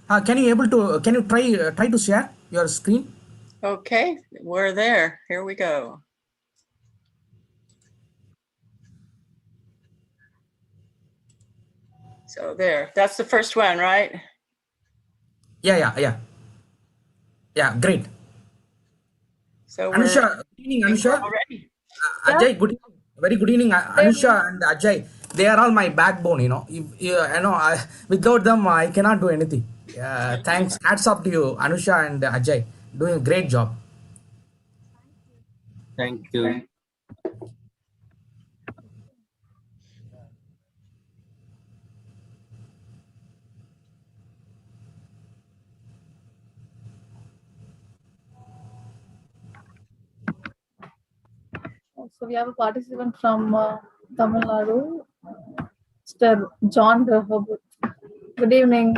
Can you try to share your screen? Okay, we're there. Here we go. So there, that's the first one, right? Yeah. Great. So Anusha, good evening, Anusha. already. Ajay, good evening. Very good evening, Anusha and Ajay. They are all my backbone. Without them, I cannot do anything. Thanks. Hats off to you, Anusha and Ajay. Doing a great job. Thank you. So we have a participant from Tamil Nadu, Mr. John Rehoboth. Good evening.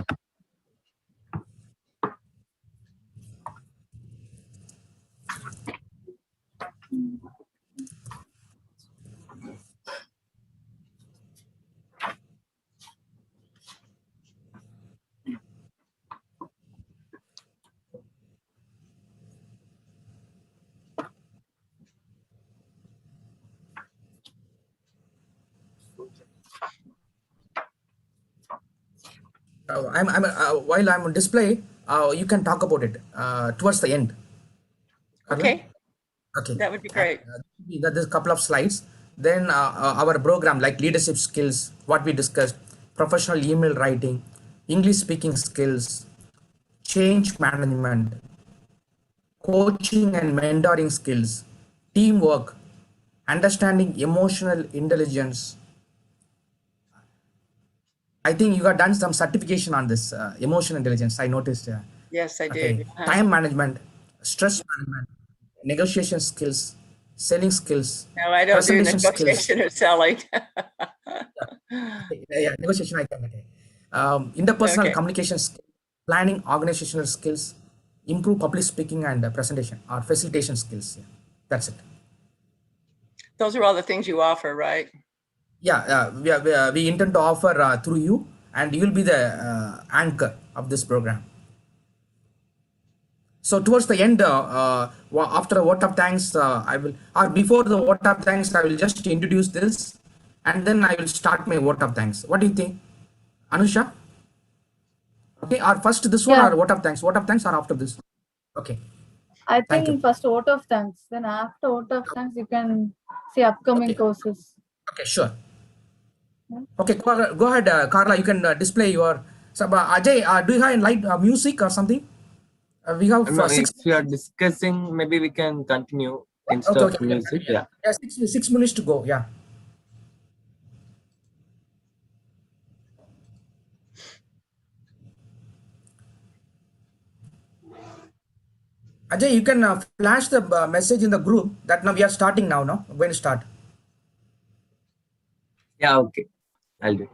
While I'm on display, you can talk about it towards the end. Okay. Okay. That would be great. There's a couple of slides. Then our program like leadership skills, what we discussed, professional email writing, English speaking skills, change management, coaching and mentoring skills, teamwork, understanding emotional intelligence. I think you have done some certification on this emotional intelligence. I noticed. Yes, I Okay. did. Time management, stress management, negotiation skills, selling skills, No, I don't do presentation skills. negotiation or selling. Yeah, negotiation I can. Okay. Interpersonal Okay. communication skills, planning, organizational skills, improve public speaking and presentation or facilitation skills. Yeah, that's it. Those are all the things you offer, right? Yeah, we intend to offer through you, and you will be the anchor of this program. So towards the end, after a vote of thanks, I will, or before the vote of thanks, I will just introduce this, and then I will start my vote of thanks. What do you think, Anusha? Okay, or first this one or vote of thanks? Vote of thanks or after this? Okay. I Thank you. think first vote of thanks. Then after vote of thanks, you can see upcoming courses. Okay, sure. Okay, go ahead, Carla. You can display your. So, Ajay, do you have light music or something? We have No, 6. if you are discussing, maybe we can continue instead Okay, of music. Yeah. Yeah, 6 minutes to go. Yeah. Ajay, you can flash the message in the group that now we are starting now. No, we're going to start. Yeah, okay. I'll do it.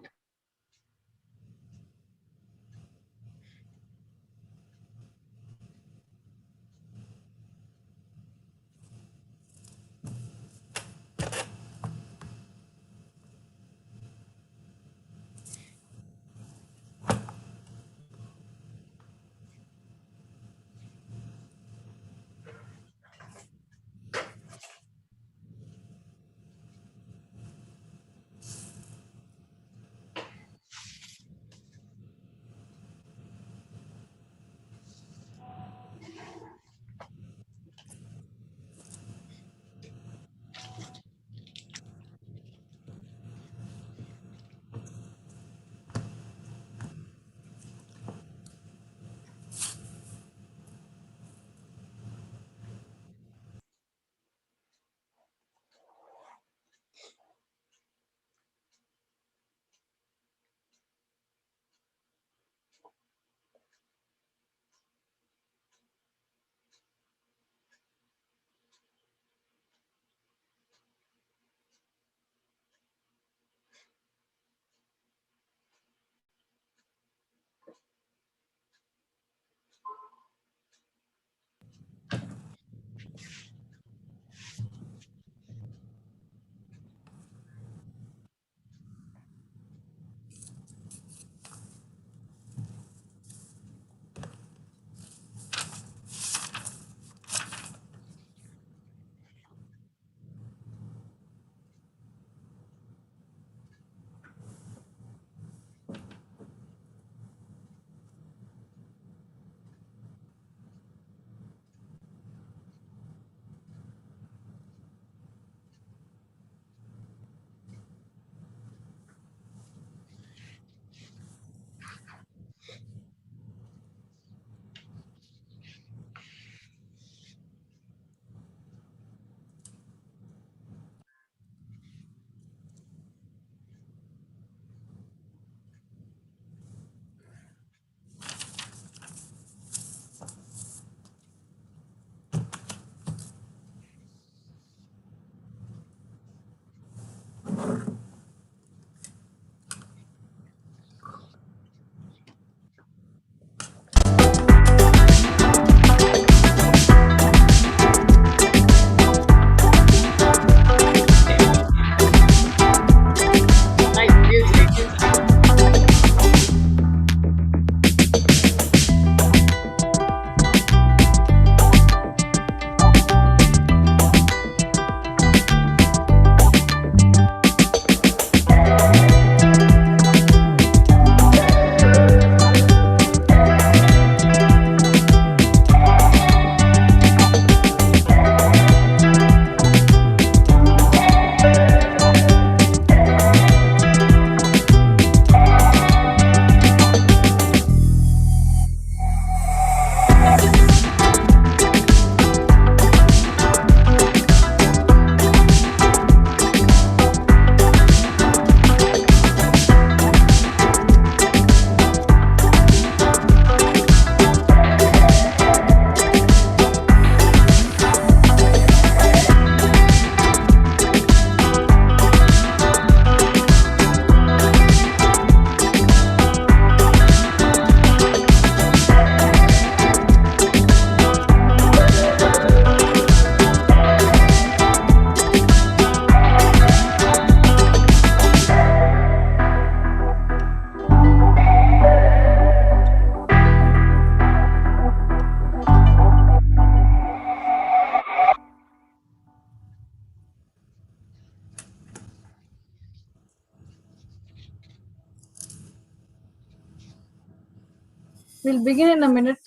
We'll begin in a minute.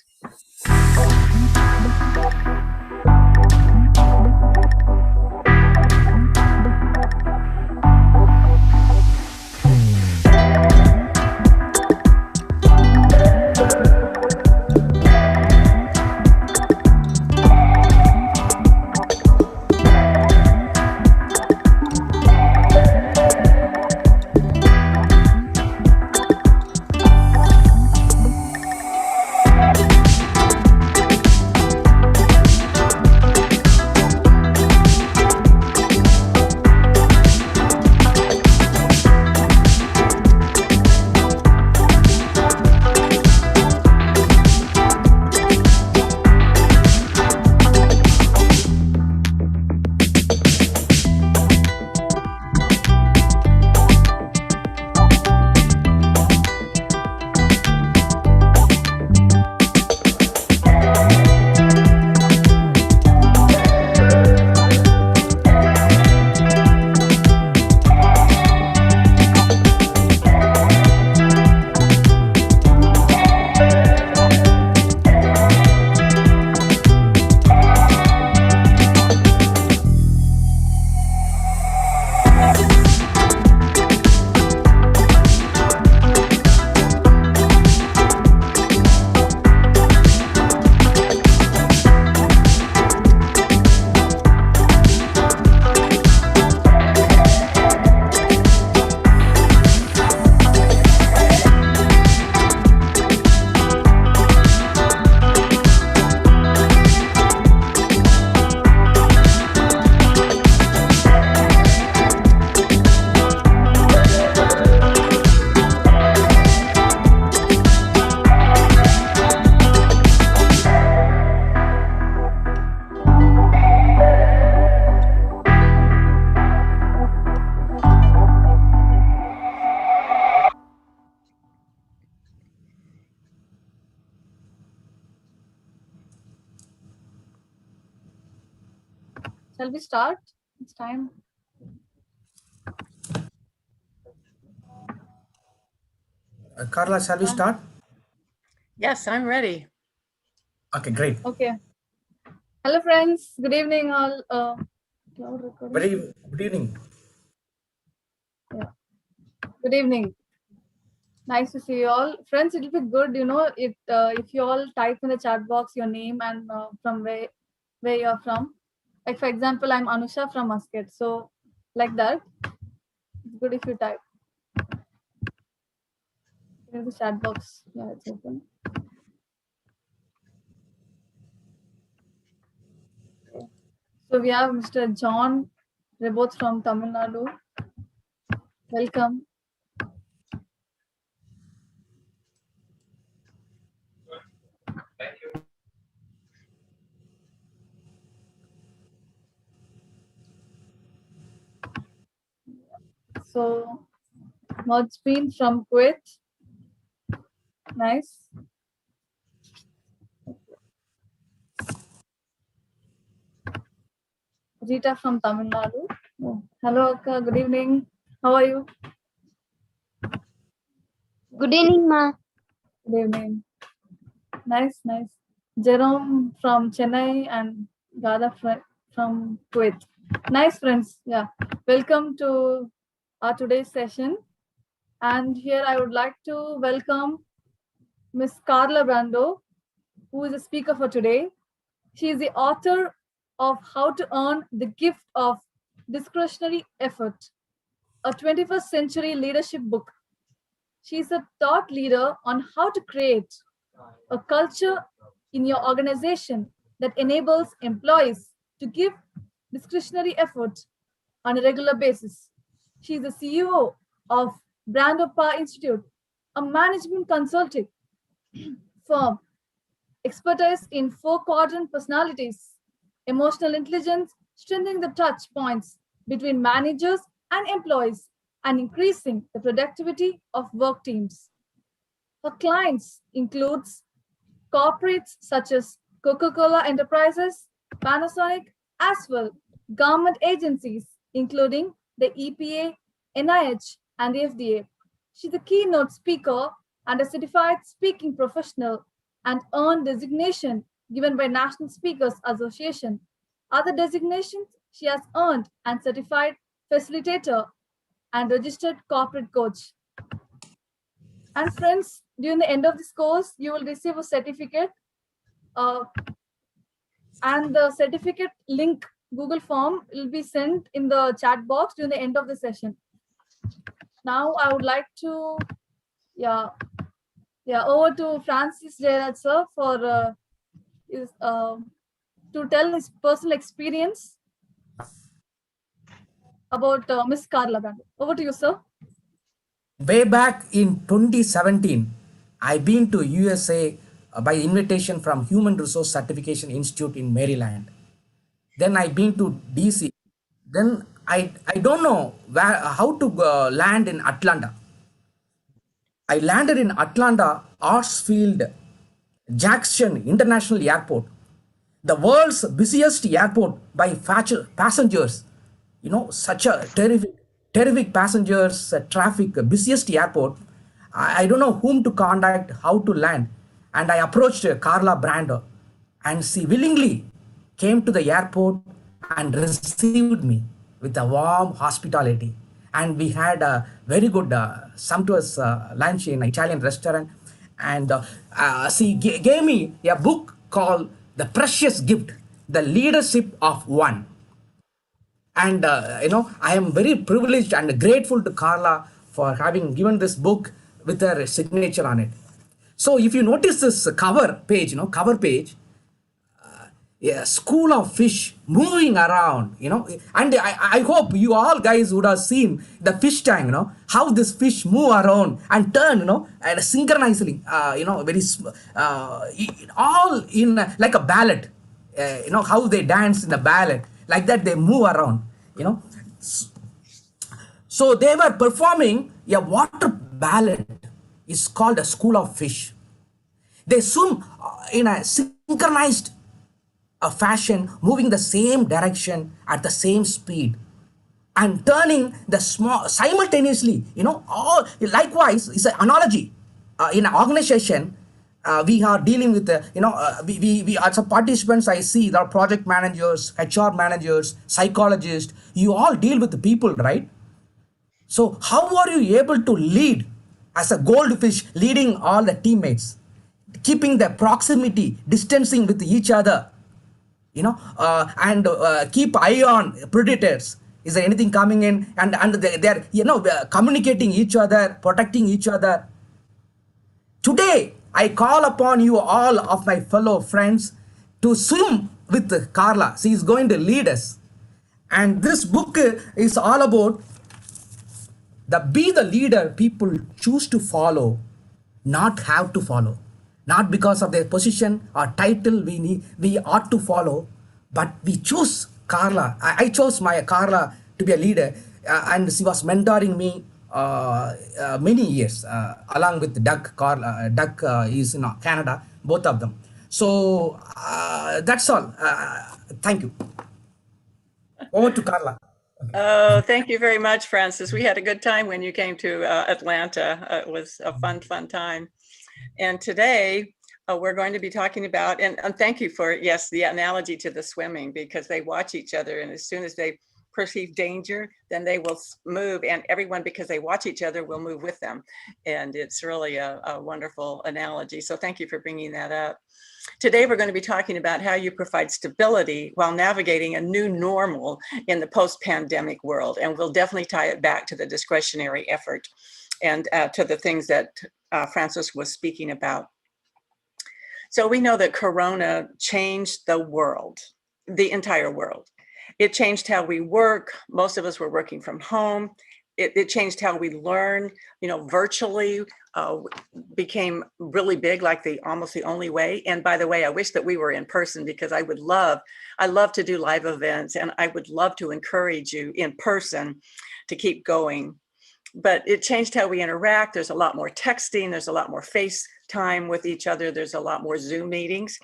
Shall we start? It's time. Carla, shall we start? Yes, I'm ready. Okay, great. Okay. Hello, friends. Good evening, all. Cloud recording. Good evening. Good evening. Nice to see you all, friends. It'll be good, if you all type in the chat box your name and from where you're from. Like for example, I'm Anusha from Muscat. So like that, it's good if you type. Here's the chat box. Yeah, it's open. Okay. So we have Mr. John Reboth from Tamil Nadu. Welcome. So Mojbeen from Kuwait. Nice. Rita from Tamil Nadu. Oh, hello, Akka. Good evening. How are you? Good evening, Ma. Good evening. Nice, nice. Jerome from Chennai and Gada from Kuwait. Nice, friends. Yeah. Welcome to our today's session. And here I would like to welcome Miss Carla Brando, who is a speaker for today. She is the author of How to Earn the Gift of Discretionary Effort, a 21st century leadership book. She is a thought leader on how to create a culture in your organization that enables employees to give discretionary effort on a regular basis. She is the CEO of Brando Power Institute, a management consulting firm expertise in 4-quadrant personalities, emotional intelligence, strengthening the touch points between managers and employees, and increasing the productivity of work teams. Her clients includes corporates such as Coca-Cola Enterprises, Panasonic, as well government agencies, including the EPA, NIH, and the FDA. She's a keynote speaker and a certified speaking professional and earned designation given by National Speakers Association. Other designations she has earned and certified facilitator and registered corporate coach. And friends, during the end of this course, you will receive a certificate and the certificate link Google form will be sent in the chat box during the end of the session. Now I would like to, over to Francis Jeyaraj sir for to tell his personal experience about Miss Carla Brando. Over to you, sir. Way back in 2017, I've been to USA by invitation from Human Resource Certification Institute in Maryland. Then I've been to DC. Then I don't know how to land in Atlanta. I landed in Atlanta Hartsfield Jackson International Airport, the world's busiest airport by passengers. You know, such a terrific passengers traffic, busiest airport. I don't know whom to contact, how to land, and I approached Carla Brando, and she willingly came to the airport and received me with a warm hospitality. And we had a very good sumptuous lunch in an Italian restaurant. And she gave me a book called The Precious Gift, The Leadership of One. And I am very privileged and grateful to Carla for having given this book with her signature on it. So if you notice this cover page, a school of fish moving around, and I hope you all guys would have seen the fish tank, how this fish move around and turn, and synchronously, very all in like a ballet, how they dance in a ballet, like that they move around, So they were performing a water ballet. It's called a school of fish. They swim in a synchronized fashion, moving the same direction at the same speed and turning the small simultaneously, all likewise is an analogy. In an organization, we are dealing with we as a participants, I see there are project managers, HR managers, psychologists, you all deal with the people, right? So how are you able to lead as a goldfish, leading all the teammates, keeping the proximity, distancing with each other, and keep eye on predators? Is there anything coming in? And they're communicating each other, protecting each other. Today, I call upon you all of my fellow friends to swim with Carla. She is going to lead us. And this book is all about be the leader people choose to follow, not have to follow. Not because of their position or title we ought to follow, but we choose Carla. I chose my Carla to be a leader, and she was mentoring me many years, along with Doug. Doug is in Canada, both of them. So that's all. Thank you. Over to Carla. Oh, thank you very much, Francis. We had a good time when you came to Atlanta. It was a fun time. And today we're going to be talking about, and thank you for, yes, the analogy to the swimming, because they watch each other, and as soon as they perceive danger, then they will move, and everyone, because they watch each other, will move with them. And it's really a wonderful analogy. So thank you for bringing that up. Today, we're going to be talking about how you provide stability while navigating a new normal in the post-pandemic world. And we'll definitely tie it back to the discretionary effort and to the things that Francis was speaking about. So we know that Corona changed the world, the entire world. It changed how we work. Most of us were working from home. It changed how we learn, virtually became really big, like almost the only way. And by the way, I wish that we were in person, because I love to do live events, and I would love to encourage you in person to keep going. But it changed how we interact. There's a lot more texting. There's a lot more FaceTime with each other. There's a lot more Zoom meetings.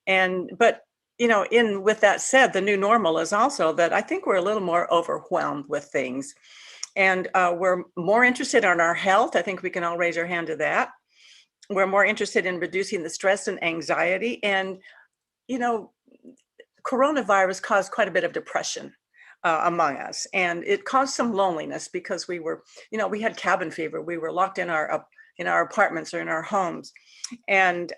But with that said, the new normal is also that I think we're a little more overwhelmed with things. And we're more interested in our health. I think we can all raise our hand to that. we're more interested in reducing the stress and anxiety. And, coronavirus caused quite a bit of depression among us, and it caused some loneliness because we were, we had cabin fever. We were locked in our apartments or in our homes, and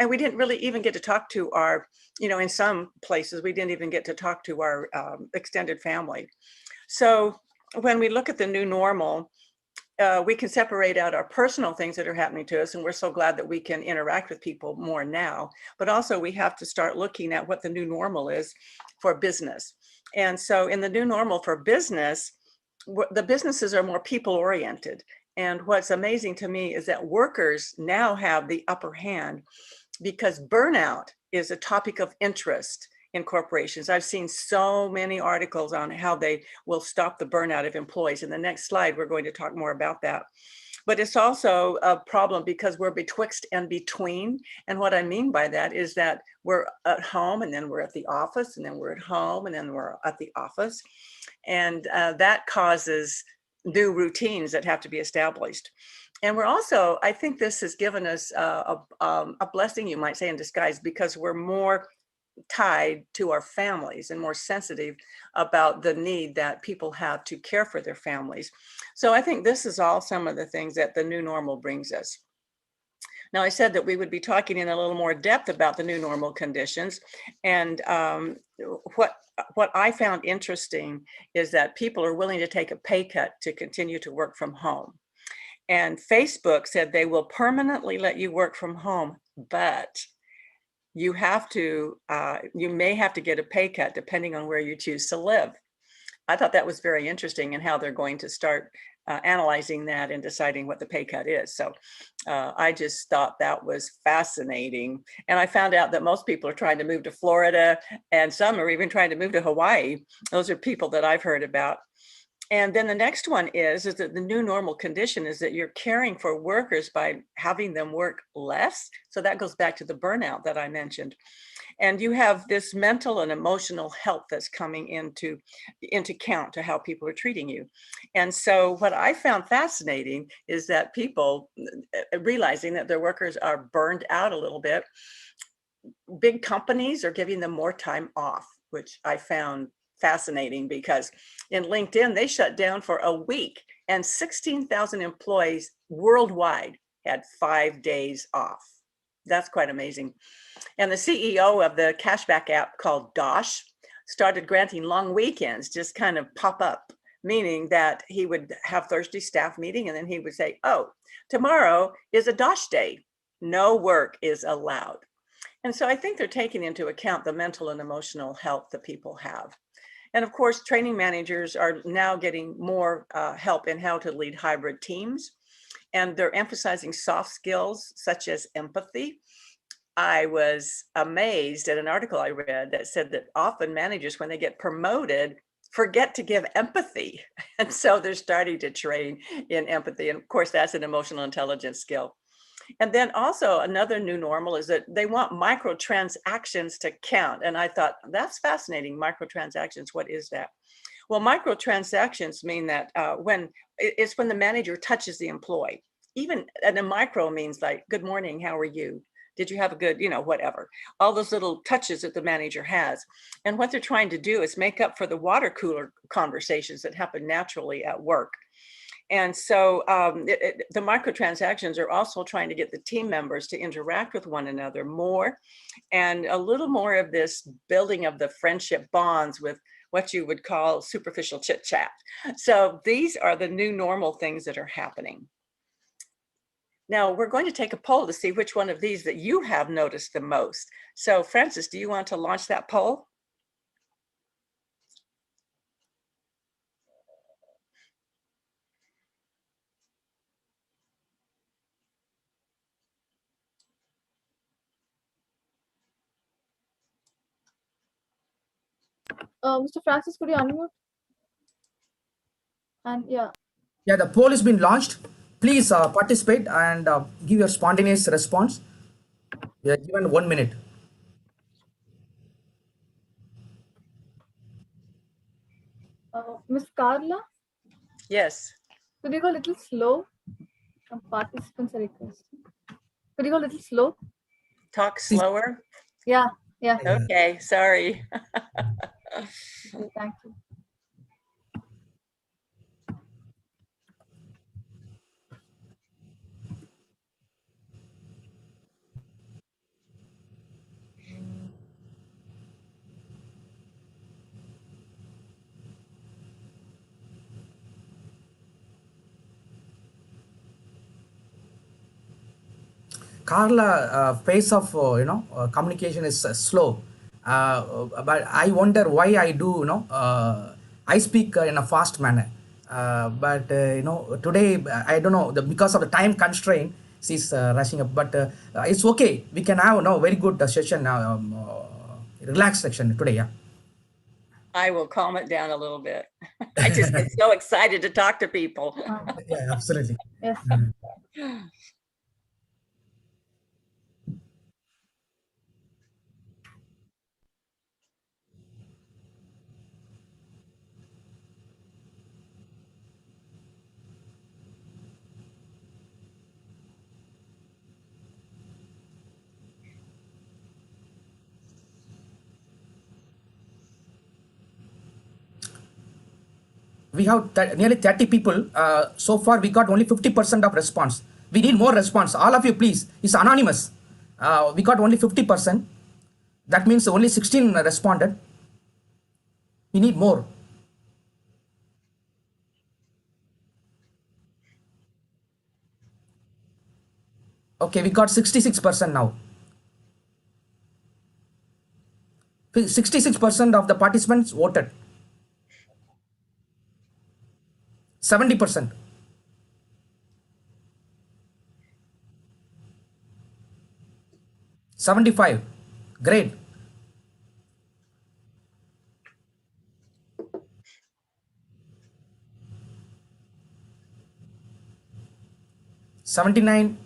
we didn't really even get to talk to our, in some places we didn't even get to talk to our extended family. So when we look at the new normal, we can separate out our personal things that are happening to us, and we're so glad that we can interact with people more now. But also we have to start looking at what the new normal is for business. And so in the new normal for business, the businesses are more people oriented. And what's amazing to me is that workers now have the upper hand, because burnout is a topic of interest in corporations. I've seen so many articles on how they will stop the burnout of employees. In the next slide, we're going to talk more about that. But it's also a problem because we're betwixt and between. And what I mean by that is that we're at home and then we're at the office, and then we're at home and then we're at the office. And that causes new routines that have to be established. And we're also, I think this has given us a blessing, you might say, in disguise, because we're more tied to our families and more sensitive about the need that people have to care for their families. So I think this is all some of the things that the new normal brings us. Now, I said that we would be talking in a little more depth about the new normal conditions. And what I found interesting is that people are willing to take a pay cut to continue to work from home. And Facebook said they will permanently let you work from home, but you may have to get a pay cut depending on where you choose to live. I thought that was very interesting, and how they're going to start analyzing that and deciding what the pay cut is. So I just thought that was fascinating. And I found out that most people are trying to move to Florida, and some are even trying to move to Hawaii. Those are people that I've heard about. And then the next one is that the new normal condition is that you're caring for workers by having them work less. So that goes back to the burnout that I mentioned. And you have this mental and emotional health that's coming into count to how people are treating you. And so what I found fascinating is that people realizing that their workers are burned out a little bit, big companies are giving them more time off, which I found fascinating, because in LinkedIn, they shut down for a week, and 16,000 employees worldwide had 5 days off. That's quite amazing. And the CEO of the cashback app called Dosh started granting long weekends, just kind of pop up, meaning that he would have Thursday staff meeting, and then he would say, oh, tomorrow is a Dosh day. No work is allowed. And so I think they're taking into account the mental and emotional health that people have. And of course, training managers are now getting more help in how to lead hybrid teams. And they're emphasizing soft skills such as empathy. I was amazed at an article I read that said that often managers, when they get promoted, forget to give empathy. And so they're starting to train in empathy. And of course, that's an emotional intelligence skill. And then also another new normal is that they want microtransactions to count. And I thought, that's fascinating. Microtransactions, what is that? Well, microtransactions mean that when the manager touches the employee. And a micro means like, good morning, how are you? Did you have a good, whatever. All those little touches that the manager has. And what they're trying to do is make up for the water cooler conversations that happen naturally at work. And so the microtransactions are also trying to get the team members to interact with one another more, and a little more of this building of the friendship bonds with what you would call superficial chit chat. So these are the new normal things that are happening. Now we're going to take a poll to see which one of these that you have noticed the most. So Francis, do you want to launch that poll? Mr. Francis, could you unmute? And yeah. Yeah, the poll has been launched. Please participate and give your spontaneous response. We are given 1 minute. Miss Carla, Yes. could you go a little slow? Some participants are requesting. Could you go a little slow? Talk slower. Yeah, yeah. Okay, sorry. Thank you. Carla, pace of communication is slow, but I wonder why I do. I speak in a fast manner, but today I don't know because of the time constraint. She's rushing up, but it's okay. We can have very good session, relaxed section today. Yeah. I will calm it down a little bit. I just get so excited to talk to people. Yeah, absolutely. Yes. We have nearly 30 people. So far, we got only 50% of response. We need more response. All of you, please. It's anonymous. We got only 50%. That means only 16 responded. We need more. Okay, we got 66% now. 66% of the participants voted. 70%. 75. Great. $79.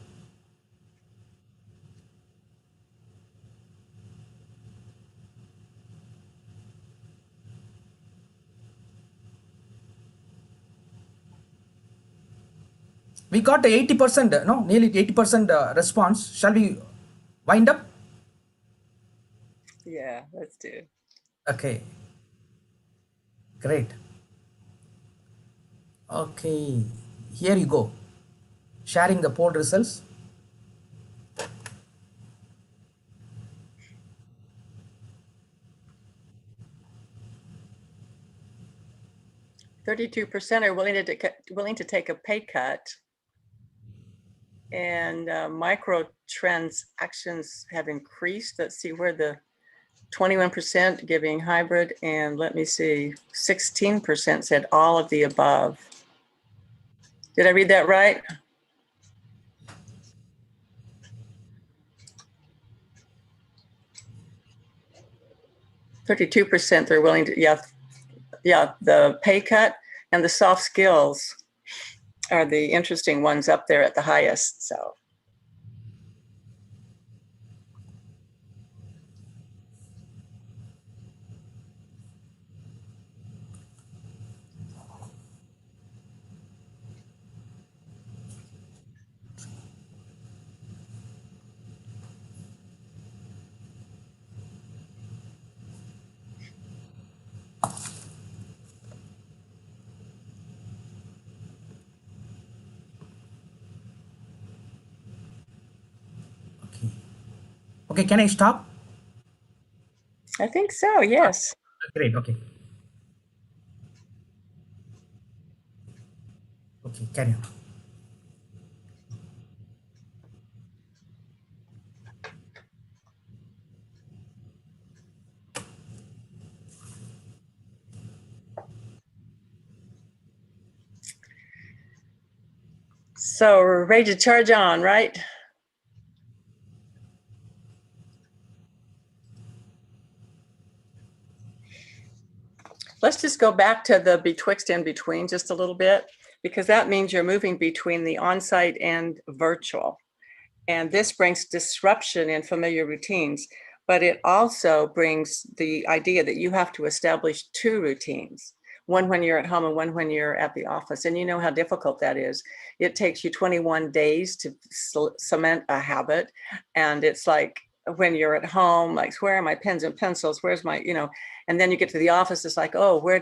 We got 80%, no, nearly 80% response. Shall we wind up? Yeah, let's do. Okay. Great. Okay. Here you go. Sharing the poll results. 32% are willing to take a pay cut, and micro transactions have increased. Let's see where the 21% giving hybrid, and let me see, 16% said all of the above. Did I read that right? %32% they're willing to, yeah, the pay cut and the soft skills are the interesting ones up there at the highest. So Okay, can I stop? I think so, yes. Great, okay. Okay, carry on. So we're ready to charge on, right? Let's just go back to the betwixt in between just a little bit, because that means you're moving between the on-site and virtual. And this brings disruption in familiar routines, but it also brings the idea that you have to establish two routines. one when you're at home and one when you're at the office. And you know how difficult that is. It takes you 21 days to cement a habit. And it's like when you're at home, like, where are my pens and pencils? Where's my, and then you get to the office, it's like, oh,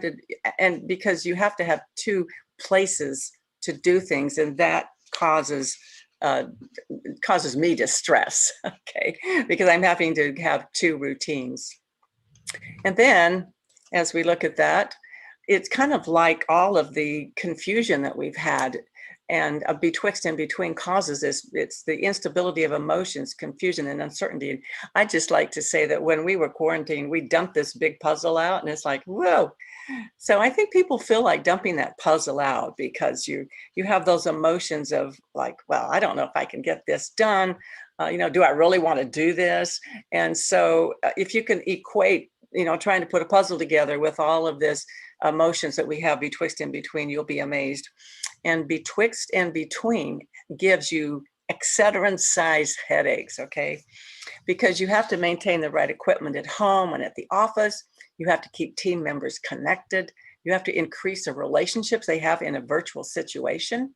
and because you have to have two places to do things, and that causes me distress, okay, because I'm having to have two routines. And then as we look at that, it's kind of like all of the confusion that we've had, and betwixt and between causes this. It's the instability of emotions, confusion, and uncertainty. And I just like to say that when we were quarantined, we dumped this big puzzle out, and it's like, whoa. So I think people feel like dumping that puzzle out because you have those emotions of like, well, I don't know if I can get this done. Do I really want to do this? And so if you can equate, trying to put a puzzle together with all of this emotions that we have betwixt and between, you'll be amazed. And betwixt and between gives you Excedrin-sized headaches, okay? Because you have to maintain the right equipment at home and at the office. You have to keep team members connected. You have to increase the relationships they have in a virtual situation.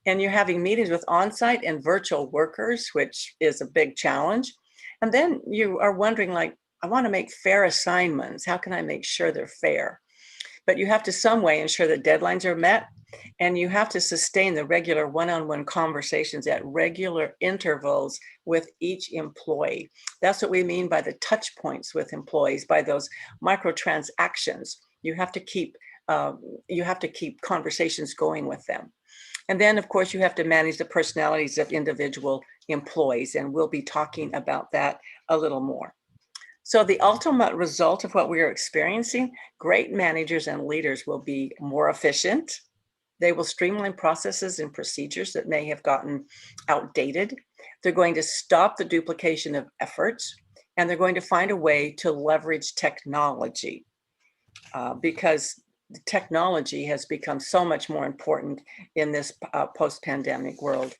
And you're having meetings with on-site and virtual workers, which is a big challenge. And then you are wondering, like, I want to make fair assignments. How can I make sure they're fair? But you have to some way ensure that deadlines are met, and you have to sustain the regular one-on-one conversations at regular intervals with each employee. That's what we mean by the touch points with employees, by those microtransactions. You have to keep conversations going with them. And then, of course, you have to manage the personalities of individual employees, and we'll be talking about that a little more. So the ultimate result of what we are experiencing, great managers and leaders will be more efficient. They will streamline processes and procedures that may have gotten outdated. They're going to stop the duplication of efforts, and they're going to find a way to leverage technology because technology has become so much more important in this post-pandemic world.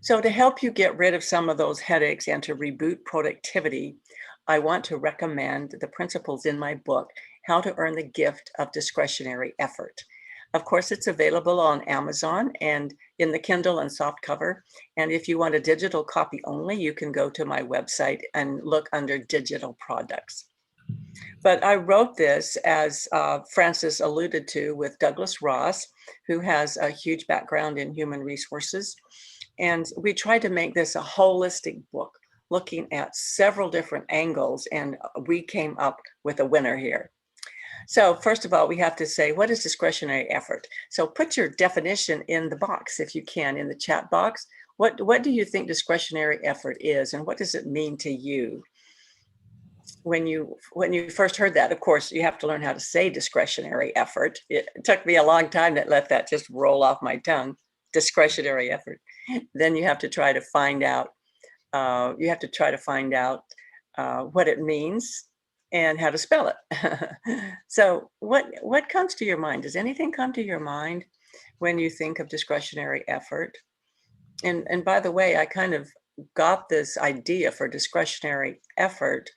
So to help you get rid of some of those headaches and to reboot productivity, I want to recommend the principles in my book, How to Earn the Gift of Discretionary Effort. Of course, it's available on Amazon and in the Kindle and softcover. And if you want a digital copy only, you can go to my website and look under digital products. But I wrote this, as Francis alluded to, with Douglas Ross, who has a huge background in human resources. And we tried to make this a holistic book, looking at several different angles, and we came up with a winner here. So first of all, we have to say, what is discretionary effort? So put your definition in the box, if you can, in the chat box. What do you think discretionary effort is, and what does it mean to you? When you first heard that, of course, you have to learn how to say discretionary effort. It took me a long time to let that just roll off my tongue, discretionary effort. Then you have to try to find out, what it means and how to spell it. So what comes to your mind? Does anything come to your mind when you think of discretionary effort? And by the way, I kind of got this idea for discretionary effort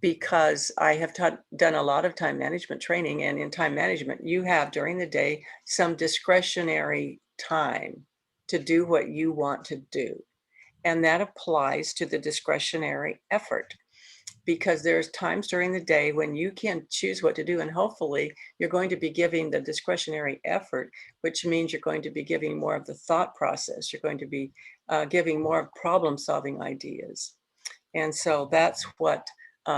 because I have done a lot of time management training, and in time management, you have during the day some discretionary time to do what you want to do. And that applies to the discretionary effort, because there's times during the day when you can choose what to do, and hopefully you're going to be giving the discretionary effort, which means you're going to be giving more of the thought process. You're going to be giving more problem-solving ideas. And so that's what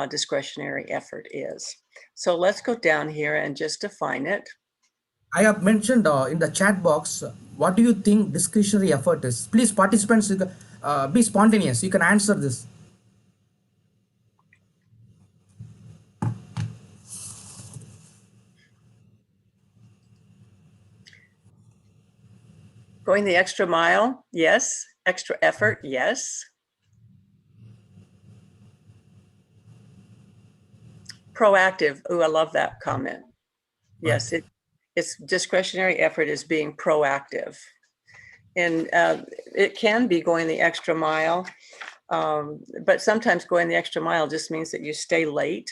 discretionary effort is. So let's go down here and just define it. I have mentioned in the chat box, what do you think discretionary effort is? Please, participants, be spontaneous. You can answer this. Going the extra mile, yes. Extra effort, yes. Proactive, oh, I love that comment. Yes, it's discretionary effort is being proactive. And it can be going the extra mile, but sometimes going the extra mile just means that you stay late.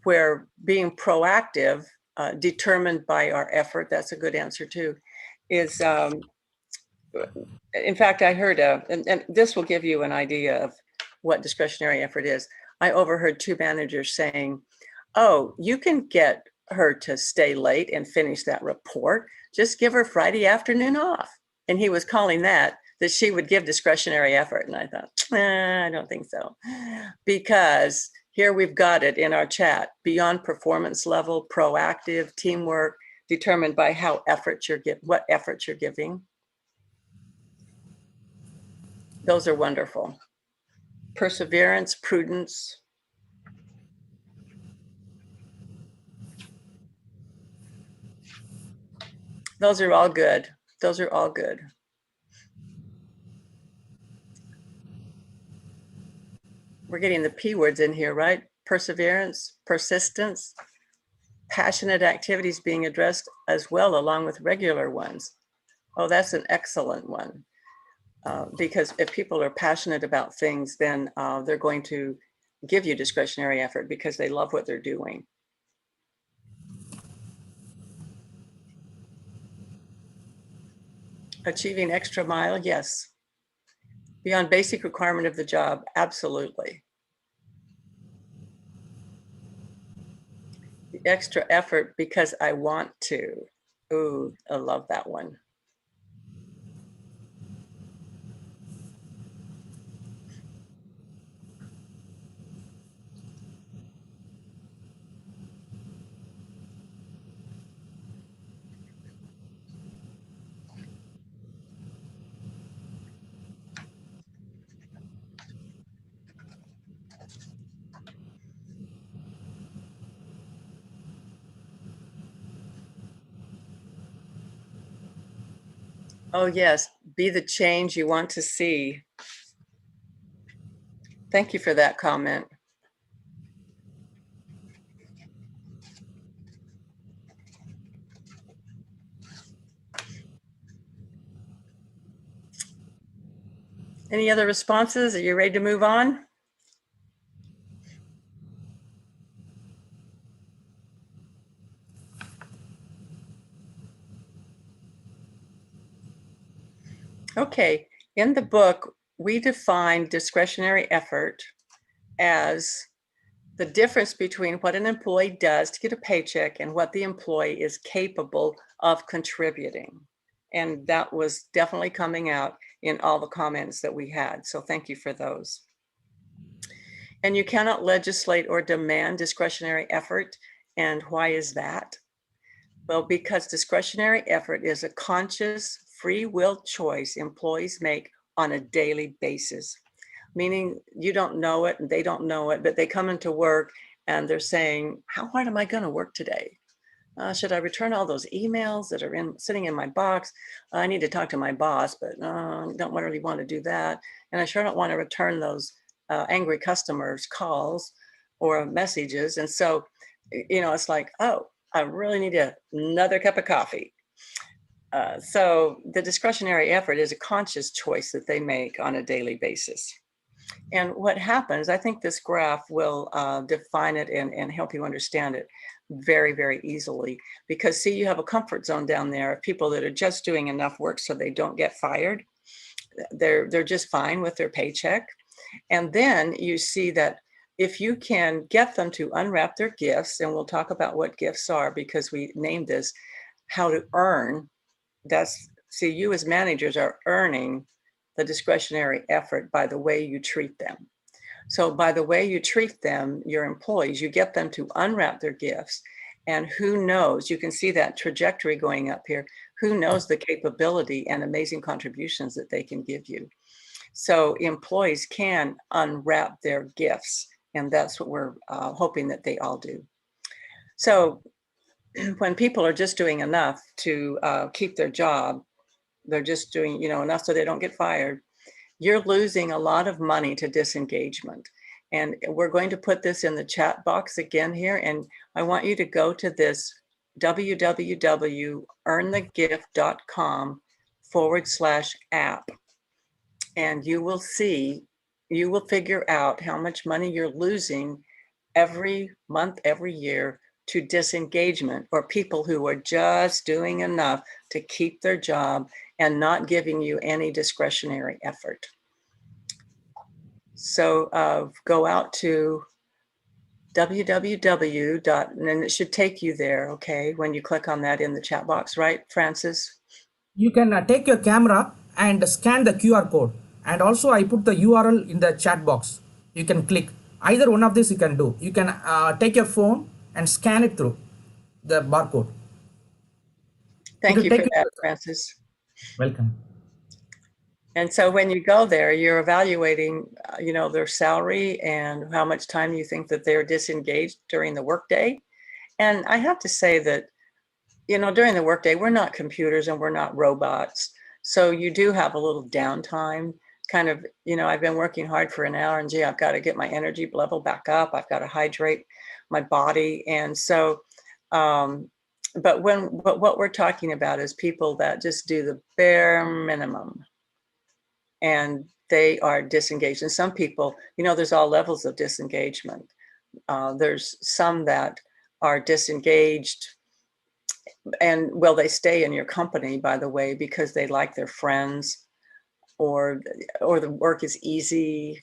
where being proactive, determined by our effort, that's a good answer too, is, in fact, I heard, and this will give you an idea of what discretionary effort is. I overheard two managers saying, oh, you can get her to stay late and finish that report. Just give her Friday afternoon off. And he was calling that she would give discretionary effort. And I thought, I don't think so. Because here we've got it in our chat, beyond performance level, proactive, teamwork, determined by what effort you're giving. Those are wonderful. Perseverance, prudence. Those are all good. Those are all good. We're getting the P words in here, right? Perseverance, persistence, passionate activities being addressed as well, along with regular ones. Oh, that's an excellent one. Because if people are passionate about things, then they're going to give you discretionary effort because they love what they're doing. Achieving extra mile, yes. Beyond basic requirement of the job, absolutely. The extra effort because I want to. Ooh, I love that one. Oh yes, be the change you want to see. Thank you for that comment. Any other responses? Are you ready to move on? Okay, in the book, we define discretionary effort as the difference between what an employee does to get a paycheck and what the employee is capable of contributing. And that was definitely coming out in all the comments that we had. So thank you for those. And you cannot legislate or demand discretionary effort. And why is that? Well, because discretionary effort is a conscious, free will choice employees make on a daily basis, meaning you don't know it and they don't know it, but they come into work and they're saying, how hard am I going to work today? Should I return all those emails that are sitting in my box? I need to talk to my boss, but don't really want to do that. And I sure don't want to return those angry customers' calls or messages. And so, it's like, oh, I really need another cup of coffee. So the discretionary effort is a conscious choice that they make on a daily basis. And what happens, I think this graph will define it and help you understand it very, very easily. Because see, you have a comfort zone down there of people that are just doing enough work so they don't get fired. They're just fine with their paycheck. And then you see that if you can get them to unwrap their gifts, and we'll talk about what gifts are because we named this how to earn. See, you as managers are earning the discretionary effort by the way you treat them. So by the way you treat them, your employees, you get them to unwrap their gifts. And who knows, you can see that trajectory going up here. Who knows the capability and amazing contributions that they can give you. So employees can unwrap their gifts. And that's what we're hoping that they all do. So when people are just doing enough to keep their job, they're just doing enough so they don't get fired, you're losing a lot of money to disengagement. And we're going to put this in the chat box again here. And I want you to go to this www.earnthegift.com/app. And you will figure out how much money you're losing every month, every year, to disengagement, or people who are just doing enough to keep their job and not giving you any discretionary effort. So go out to www. And it should take you there, okay, when you click on that in the chat box, right, Francis? You can take your camera and scan the QR code. And also I put the URL in the chat box. You can click. Either one of these you can do. You can take your phone and scan it through the barcode. Thank you for that, Francis. Welcome. And so when you go there, you're evaluating, their salary and how much time you think that they're disengaged during the workday. And I have to say that, during the workday, we're not computers and we're not robots. So you do have a little downtime. Kind of, I've been working hard for an hour, and gee, I've got to get my energy level back up. I've got to hydrate my body. And so, but what we're talking about is people that just do the bare minimum, and they are disengaged. And some people, there's all levels of disengagement. There's some that are disengaged, and they stay in your company, by the way, because they like their friends, or the work is easy,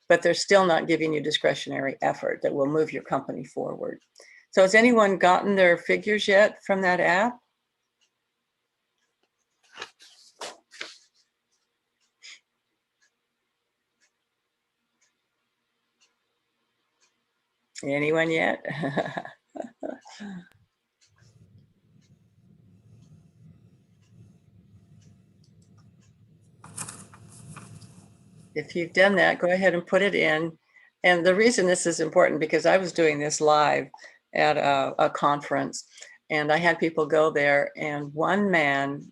but they're still not giving you discretionary effort that will move your company forward. So has anyone gotten their figures yet from that app? Anyone yet? If you've done that, go ahead and put it in. And the reason this is important, because I was doing this live at a conference, and I had people go there, and one man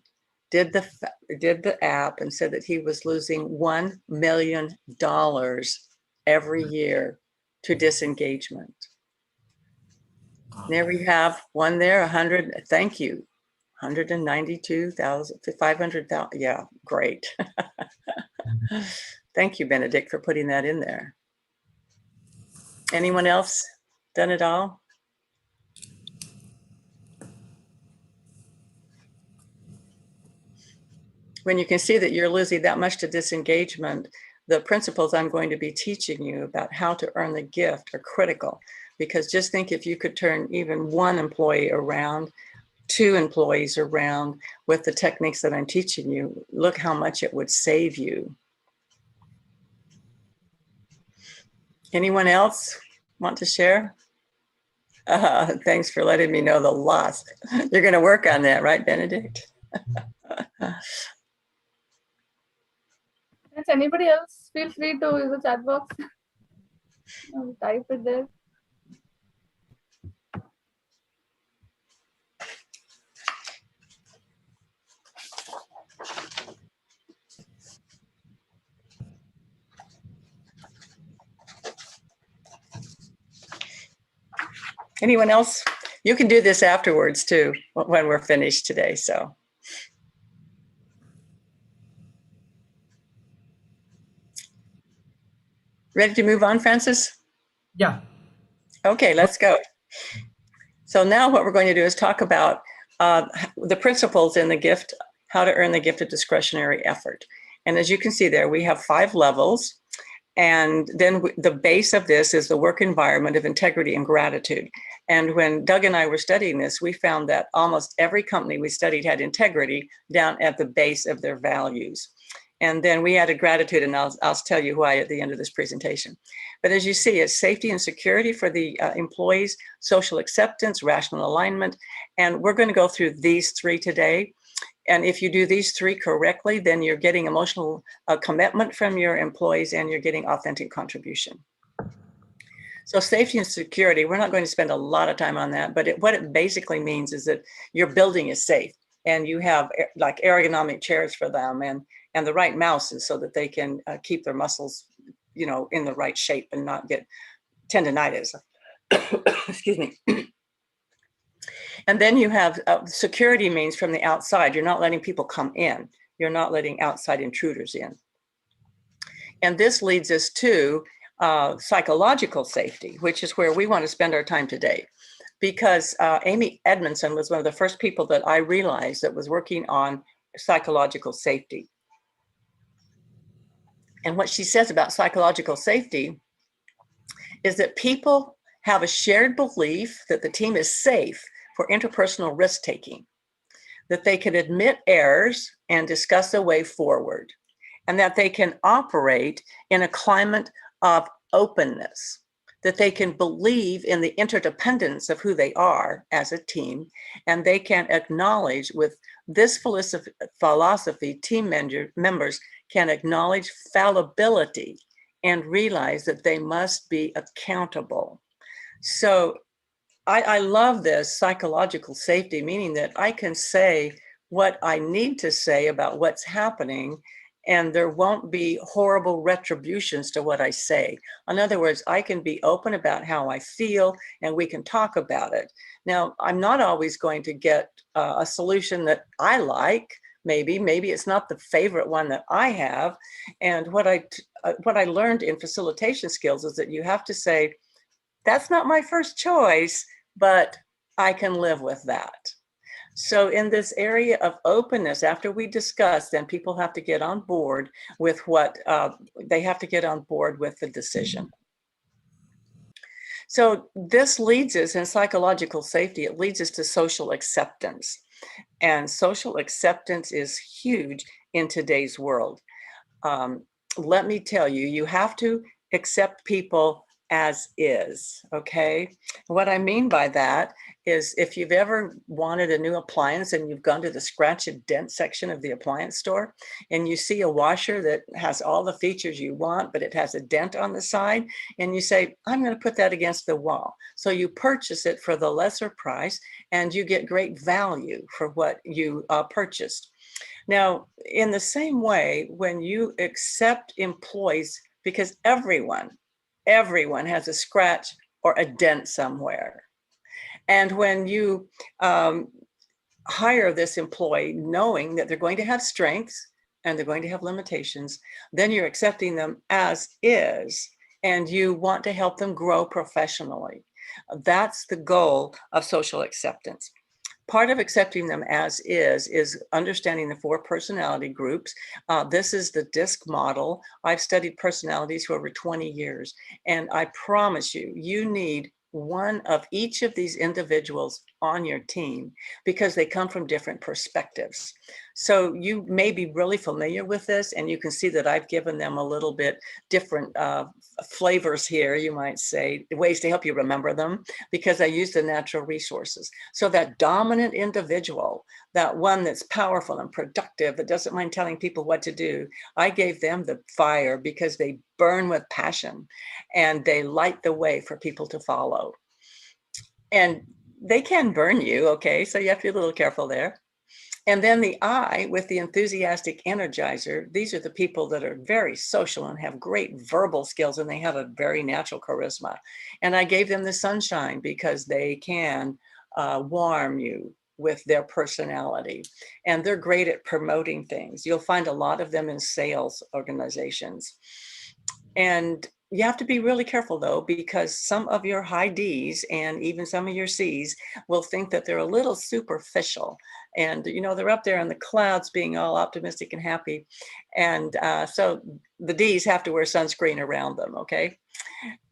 did the app and said that he was losing $1 million every year to disengagement. There we have one there, 100, thank you, 192,500, yeah, great. Thank you, Benedict, for putting that in there. Anyone else done it all? When you can see that you're losing that much to disengagement, the principles I'm going to be teaching you about how to earn the gift are critical. Because just think, if you could turn even one employee around, 2 employees around with the techniques that I'm teaching you, look how much it would save you. Anyone else want to share? Thanks for letting me know the loss. You're going to work on that, right, Benedict? Does anybody else feel free to use the chat box? Type it there. Anyone else? You can do this afterwards too, when we're finished today, so. Ready to move on, Francis? Yeah. Okay, let's go. So now what we're going to do is talk about the principles in the gift, how to earn the gift of discretionary effort. And as you can see there, we have 5 levels. And then the base of this is the work environment of integrity and gratitude. And when Doug and I were studying this, we found that almost every company we studied had integrity down at the base of their values. And then we added gratitude, and I'll tell you why at the end of this presentation. But as you see, it's safety and security for the employees, social acceptance, rational alignment. And we're going to go through these 3 today. And if you do these 3 correctly, then you're getting emotional commitment from your employees, and you're getting authentic contribution. So safety and security, we're not going to spend a lot of time on that, but what it basically means is that your building is safe, and you have like ergonomic chairs for them, and the right mouses so that they can keep their muscles, in the right shape and not get tendinitis. Excuse me. And then you have security means from the outside. You're not letting people come in. You're not letting outside intruders in. And this leads us to psychological safety, which is where we want to spend our time today. Because Amy Edmondson was one of the first people that I realized that was working on psychological safety. And what she says about psychological safety is that people have a shared belief that the team is safe for interpersonal risk-taking, that they can admit errors and discuss a way forward, and that they can operate in a climate of openness, that they can believe in the interdependence of who they are as a team, and they can acknowledge with this philosophy, team members can acknowledge fallibility and realize that they must be accountable. So I love this psychological safety, meaning that I can say what I need to say about what's happening, and there won't be horrible retributions to what I say. In other words, I can be open about how I feel, and we can talk about it. Now, I'm not always going to get a solution that I like. Maybe it's not the favorite one that I have. And what I learned in facilitation skills is that you have to say, that's not my first choice, but I can live with that. So in this area of openness, after we discuss, then people have to get on board with what they have to get on board with the decision. So this leads us in psychological safety, it leads us to social acceptance. And social acceptance is huge in today's world. Let me tell you, you have to accept people as is, okay? What I mean by that is if you've ever wanted a new appliance and you've gone to the scratch and dent section of the appliance store and you see a washer that has all the features you want, but it has a dent on the side, and you say, I'm going to put that against the wall. So you purchase it for the lesser price and you get great value for what you purchased. Now, in the same way, when you accept employees, because everyone has a scratch or a dent somewhere. And when you hire this employee knowing that they're going to have strengths and they're going to have limitations, then you're accepting them as is, and you want to help them grow professionally. That's the goal of social acceptance. Part of accepting them as is understanding the 4 personality groups. This is the DISC model. I've studied personalities for over 20 years, and I promise you, you need one of each of these individuals on your team because they come from different perspectives. So you may be really familiar with this, and you can see that I've given them a little bit different flavors here, you might say, ways to help you remember them, because I use the natural resources. So that dominant individual, that one that's powerful and productive, that doesn't mind telling people what to do, I gave them the fire because they burn with passion and they light the way for people to follow. And they can burn you, okay? So you have to be a little careful there. And then the I with the enthusiastic energizer, these are the people that are very social and have great verbal skills, and they have a very natural charisma. And I gave them the sunshine because they can warm you with their personality. And they're great at promoting things. You'll find a lot of them in sales organizations. And you have to be really careful, though, because some of your high Ds and even some of your Cs will think that they're a little superficial. And, you know, they're up there in the clouds being all optimistic and happy. And so the Ds have to wear sunscreen around them, okay?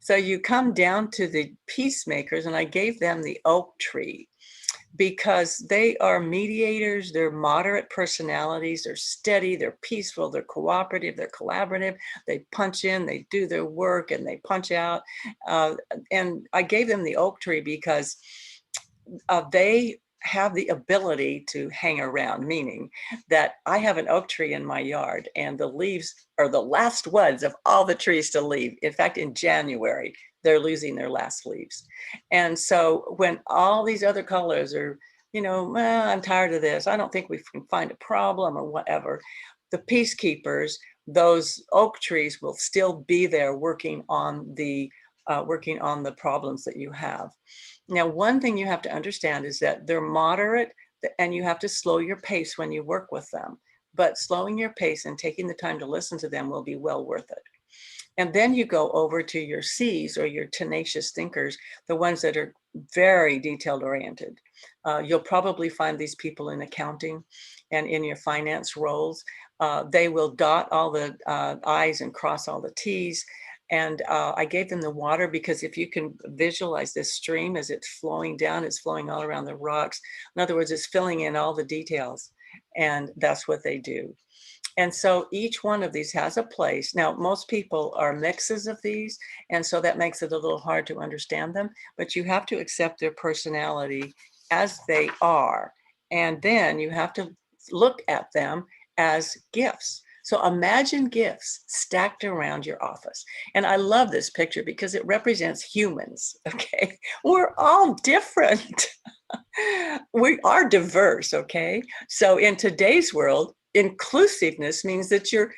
So you come down to the peacemakers, and I gave them the oak tree, because they are mediators, they're moderate personalities, they're steady, they're peaceful, they're cooperative, they're collaborative, they punch in, they do their work, and they punch out. And I gave them the oak tree because they have the ability to hang around, meaning that I have an oak tree in my yard, and the leaves are the last ones of all the trees to leave. In fact, in January, they're losing their last leaves. And so when all these other colors are, you know, well, I'm tired of this, I don't think we can find a problem or whatever, the peacekeepers, those oak trees will still be there working on the problems that you have. Now, one thing you have to understand is that they're moderate, and you have to slow your pace when you work with them. But slowing your pace and taking the time to listen to them will be well worth it. And then you go over to your C's, or your tenacious thinkers, the ones that are very detailed oriented. You'll probably find these people in accounting and in your finance roles. They will dot all the I's and cross all the T's. And I gave them the water because if you can visualize this stream as it's flowing down, it's flowing all around the rocks. In other words, it's filling in all the details. And that's what they do. And so each one of these has a place. Now, most people are mixes of these, and so that makes it a little hard to understand them, but you have to accept their personality as they are. And then you have to look at them as gifts. So imagine gifts stacked around your office. And I love this picture because it represents humans, okay? We're all different. We are diverse, okay? So in today's world, inclusiveness means that you're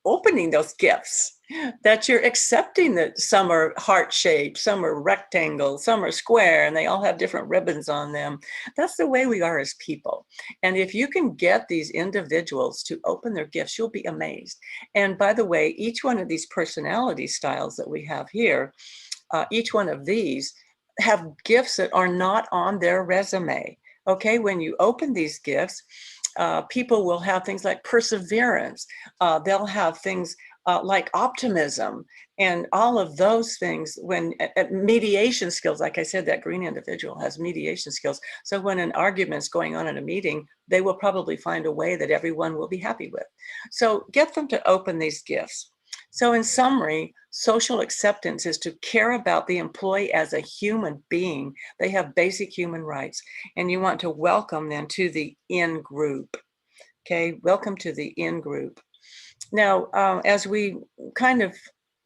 opening those gifts, that you're accepting that some are heart-shaped, some are rectangle, some are square, and they all have different ribbons on them. That's the way we are as people. And if you can get these individuals to open their gifts, you'll be amazed. And by the way, each one of these personality styles that we have here, each one of these have gifts that are not on their resume. Okay, when you open these gifts, people will have things like perseverance. They'll have things like optimism, and all of those things. When mediation skills, like I said, that green individual has mediation skills. So when an argument's going on in a meeting, they will probably find a way that everyone will be happy with. So get them to open these gifts. So in summary, social acceptance is to care about the employee as a human being. They have basic human rights, and you want to welcome them to the in group. Okay, welcome to the in group. Now, as we kind of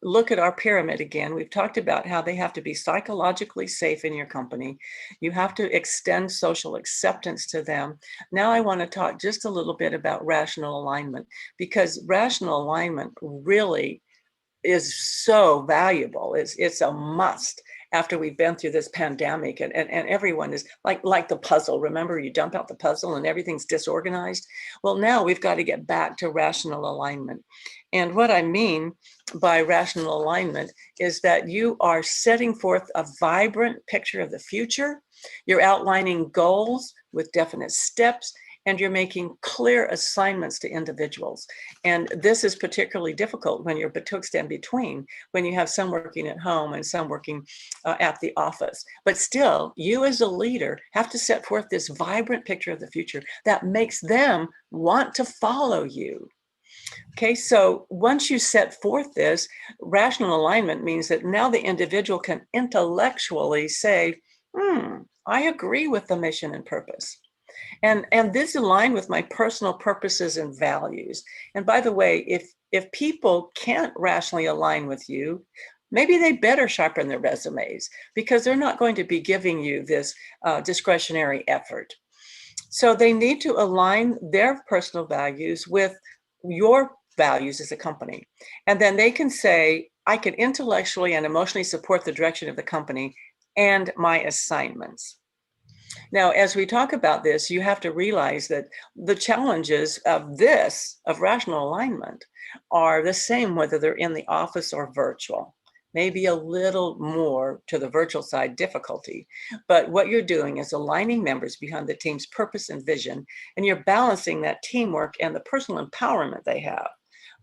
look at our pyramid again, we've talked about how they have to be psychologically safe in your company. You have to extend social acceptance to them. Now I want to talk just a little bit about rational alignment, because rational alignment really is so valuable. It's a must after we've been through this pandemic, and everyone is like the puzzle. Remember, you dump out the puzzle and everything's disorganized. Well, now we've got to get back to rational alignment. And what I mean by rational alignment is that you are setting forth a vibrant picture of the future. You're outlining goals with definite steps, and you're making clear assignments to individuals. And this is particularly difficult when you're betwixt and between, when you have some working at home and some working at the office. But still, you as a leader have to set forth this vibrant picture of the future that makes them want to follow you. Okay, so once you set forth this, rational alignment means that now the individual can intellectually say, I agree with the mission and purpose. And this align with my personal purposes and values. And by the way, if people can't rationally align with you, maybe they better sharpen their resumes, because they're not going to be giving you this discretionary effort. So they need to align their personal values with your values as a company. And then they can say, I can intellectually and emotionally support the direction of the company and my assignments. Now, as we talk about this, you have to realize that the challenges of rational alignment, are the same whether they're in the office or virtual. Maybe a little more to the virtual side difficulty, but what you're doing is aligning members behind the team's purpose and vision, and you're balancing that teamwork and the personal empowerment they have.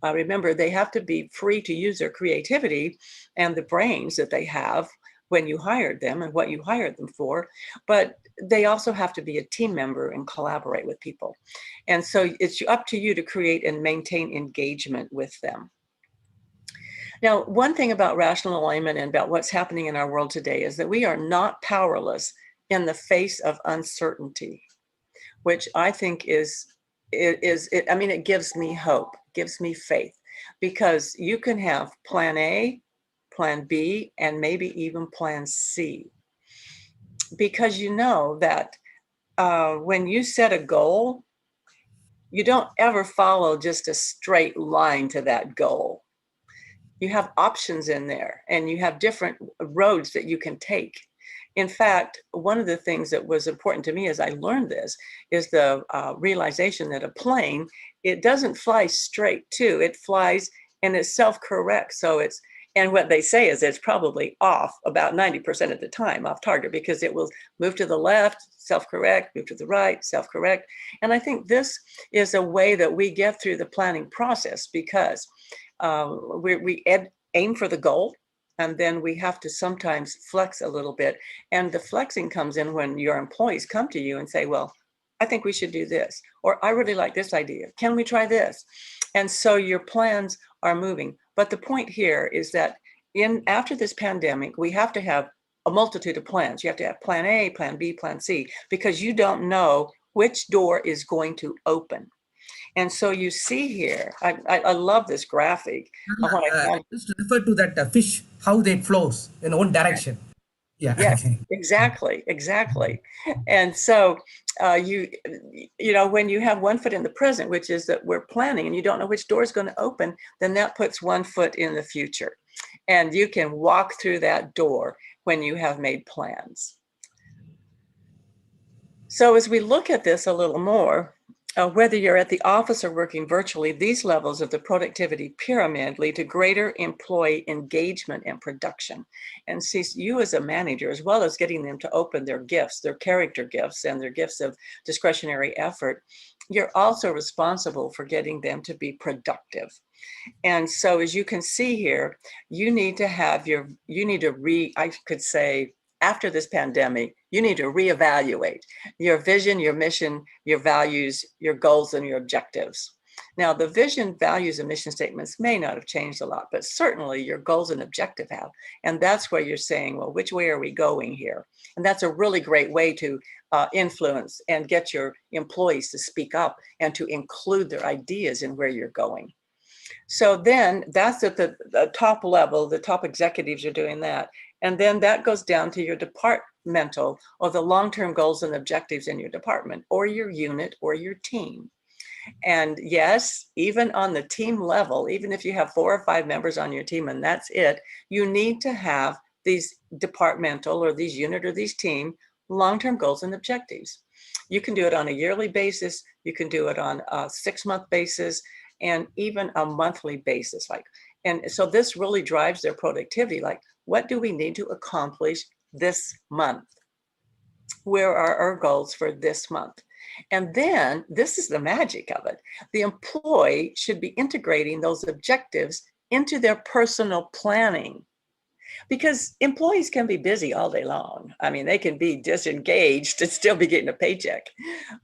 Remember, they have to be free to use their creativity and the brains that they have when you hired them and what you hired them for, but they also have to be a team member and collaborate with people. And so it's up to you to create and maintain engagement with them. Now, one thing about rational alignment and about what's happening in our world today is that we are not powerless in the face of uncertainty, which I think it gives me hope, gives me faith, because you can have plan A, plan B, and maybe even plan C. Because you know that when you set a goal, you don't ever follow just a straight line to that goal. You have options in there, and you have different roads that you can take. In fact, one of the things that was important to me as I learned this is the realization that a plane, it doesn't fly straight too, it flies and it self-corrects. So And what they say is it's probably off about 90% of the time, off target, because it will move to the left, self-correct, move to the right, self-correct. And I think this is a way that we get through the planning process, because we aim for the goal, and then we have to sometimes flex a little bit. And the flexing comes in when your employees come to you and say, well, I think we should do this, or I really like this idea. Can we try this? And so your plans are moving. But the point here is that after this pandemic, we have to have a multitude of plans. You have to have plan A, plan B, plan C, because you don't know which door is going to open. And so you see here, I love this graphic. Just refer to that fish, how they flows in one direction. Yeah. Yes, Okay. exactly. And so you know, when you have one foot in the present, which is that we're planning and you don't know which door is going to open, then that puts one foot in the future. And you can walk through that door when you have made plans. So as we look at this a little more, whether you're at the office or working virtually, these levels of the productivity pyramid lead to greater employee engagement and production. And see, you as a manager, as well as getting them to open their gifts, their character gifts and their gifts of discretionary effort, you're also responsible for getting them to be productive. And so as you can see here, you need to have I could say, after this pandemic, you need to reevaluate your vision, your mission, your values, your goals, and your objectives. Now, the vision, values, and mission statements may not have changed a lot, but certainly your goals and objective have. And that's where you're saying, well, which way are we going here? And that's a really great way to influence and get your employees to speak up and to include their ideas in where you're going. So then that's at the top level, the top executives are doing that. And then that goes down to your departmental or the long-term goals and objectives in your department or your unit or your team. And yes, even on the team level, even if you have 4 or 5 members on your team and that's it, you need to have these departmental or these unit or these team long-term goals and objectives. You can do it on a yearly basis. You can do it on a 6-month basis and even a monthly basis. And so this really drives their productivity. Like, what do we need to accomplish this month? Where are our goals for this month? And then this is the magic of it. The employee should be integrating those objectives into their personal planning, because employees can be busy all day long. I mean, they can be disengaged and still be getting a paycheck.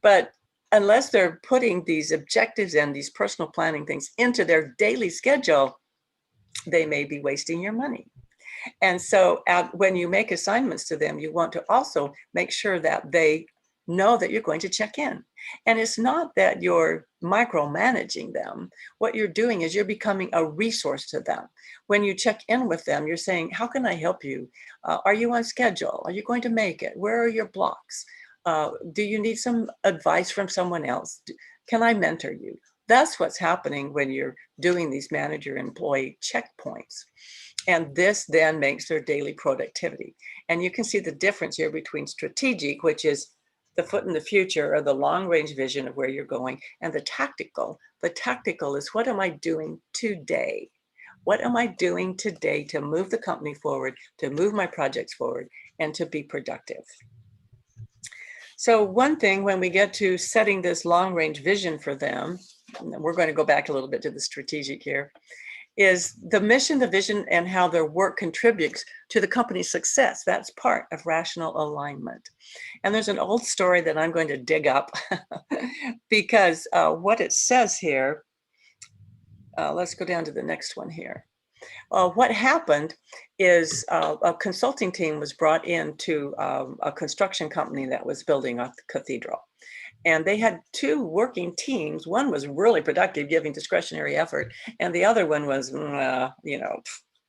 But unless they're putting these objectives and these personal planning things into their daily schedule, they may be wasting your money. And so when you make assignments to them, you want to also make sure that they know that you're going to check in. And it's not that you're micromanaging them. What you're doing is you're becoming a resource to them. When you check in with them, you're saying, how can I help you? Are you on schedule? Are you going to make it? Where are your blocks? Do you need some advice from someone else? Can I mentor you? That's what's happening when you're doing these manager-employee checkpoints. And this then makes their daily productivity. And you can see the difference here between strategic, which is the foot in the future or the long-range vision of where you're going, and the tactical. The tactical is, what am I doing today? What am I doing today to move the company forward, to move my projects forward, and to be productive? So one thing, when we get to setting this long-range vision for them, and we're going to go back a little bit to the strategic here, is the mission, the vision, and how their work contributes to the company's success. That's part of rational alignment. And there's an old story that I'm going to dig up because what it says here, let's go down to the next one here. What happened is a consulting team was brought into a construction company that was building a cathedral. And they had 2 working teams. One was really productive, giving discretionary effort, and the other one was,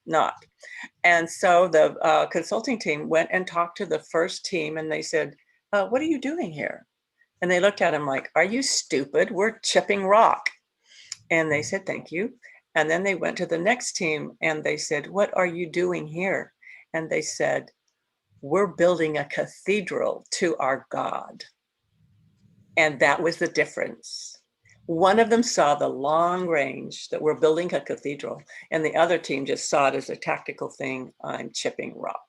not. And so the consulting team went and talked to the first team, and they said, what are you doing here? And they looked at him like, are you stupid? We're chipping rock. And they said, thank you. And then they went to the next team and they said, what are you doing here? And they said, we're building a cathedral to our God. And that was the difference. One of them saw the long range that we're building a cathedral, and the other team just saw it as a tactical thing on chipping rock.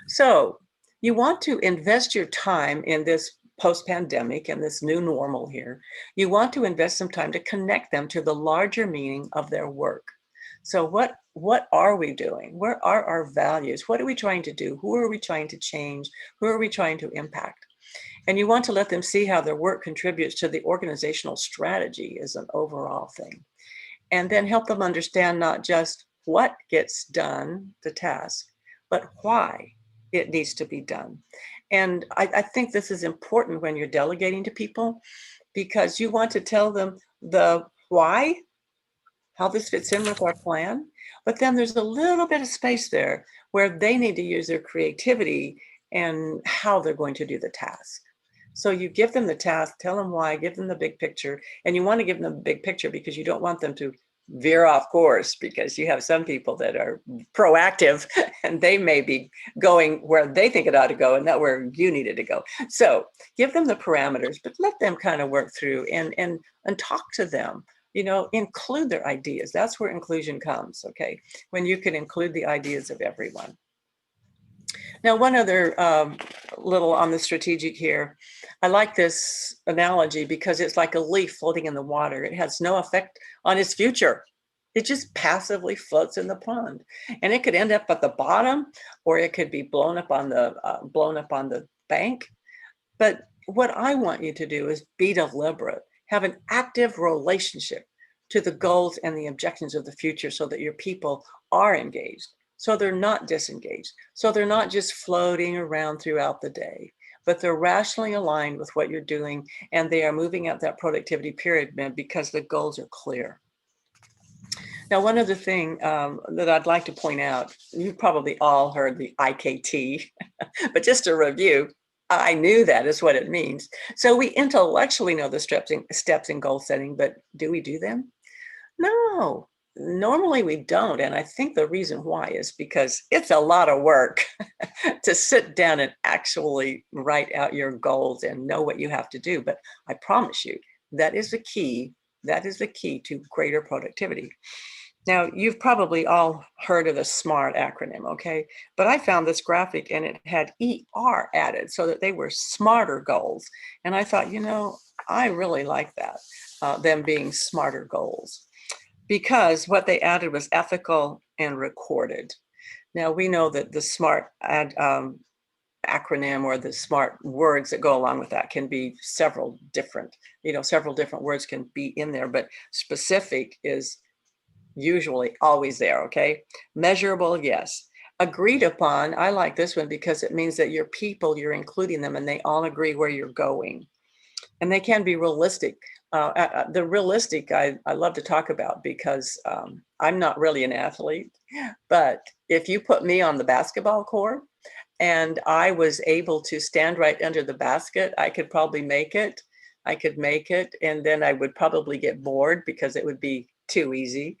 So you want to invest your time in this post-pandemic and this new normal here. You want to invest some time to connect them to the larger meaning of their work. So what are we doing? Where are our values? What are we trying to do? Who are we trying to change? Who are we trying to impact? And you want to let them see how their work contributes to the organizational strategy as an overall thing. And then help them understand not just what gets done, the task, but why it needs to be done. And I think this is important when you're delegating to people, because you want to tell them the why, how this fits in with our plan, but then there's a little bit of space there where they need to use their creativity and how they're going to do the task. So you give them the task, tell them why, give them the big picture, and you want to give them the big picture because you don't want them to veer off course, because you have some people that are proactive and they may be going where they think it ought to go and not where you needed to go. So give them the parameters, but let them kind of work through and talk to them. You know, include their ideas. That's where inclusion comes, okay? When you can include the ideas of everyone. Now, one other little on the strategic here. I like this analogy because it's like a leaf floating in the water. It has no effect on its future. It just passively floats in the pond, and it could end up at the bottom, or it could be blown up on the bank. But what I want you to do is be deliberate, have an active relationship to the goals and the objectives of the future, so that your people are engaged. So they're not disengaged. So they're not just floating around throughout the day, but they're rationally aligned with what you're doing, and they are moving up that productivity pyramid because the goals are clear. Now, one other thing that I'd like to point out, you've probably all heard the IKT, but just to review, I knew that is what it means. So we intellectually know the steps in goal setting, but do we do them? No. Normally we don't, and I think the reason why is because it's a lot of work to sit down and actually write out your goals and know what you have to do. But I promise you, that is the key. That is the key to greater productivity. Now, you've probably all heard of the SMART acronym, okay? But I found this graphic and it had ER added so that they were smarter goals. And I thought, you know, I really like that, them being smarter goals. Because what they added was ethical and recorded. Now, we know that the SMART acronym, or the SMART words that go along with that, can be several different words can be in there, but specific is usually always there, okay? Measurable, yes. Agreed upon, I like this one because it means that your people, you're including them and they all agree where you're going. And they can be realistic. The realistic, I love to talk about because I'm not really an athlete, but if you put me on the basketball court and I was able to stand right under the basket, I could probably make it. I could make it, and then I would probably get bored because it would be too easy.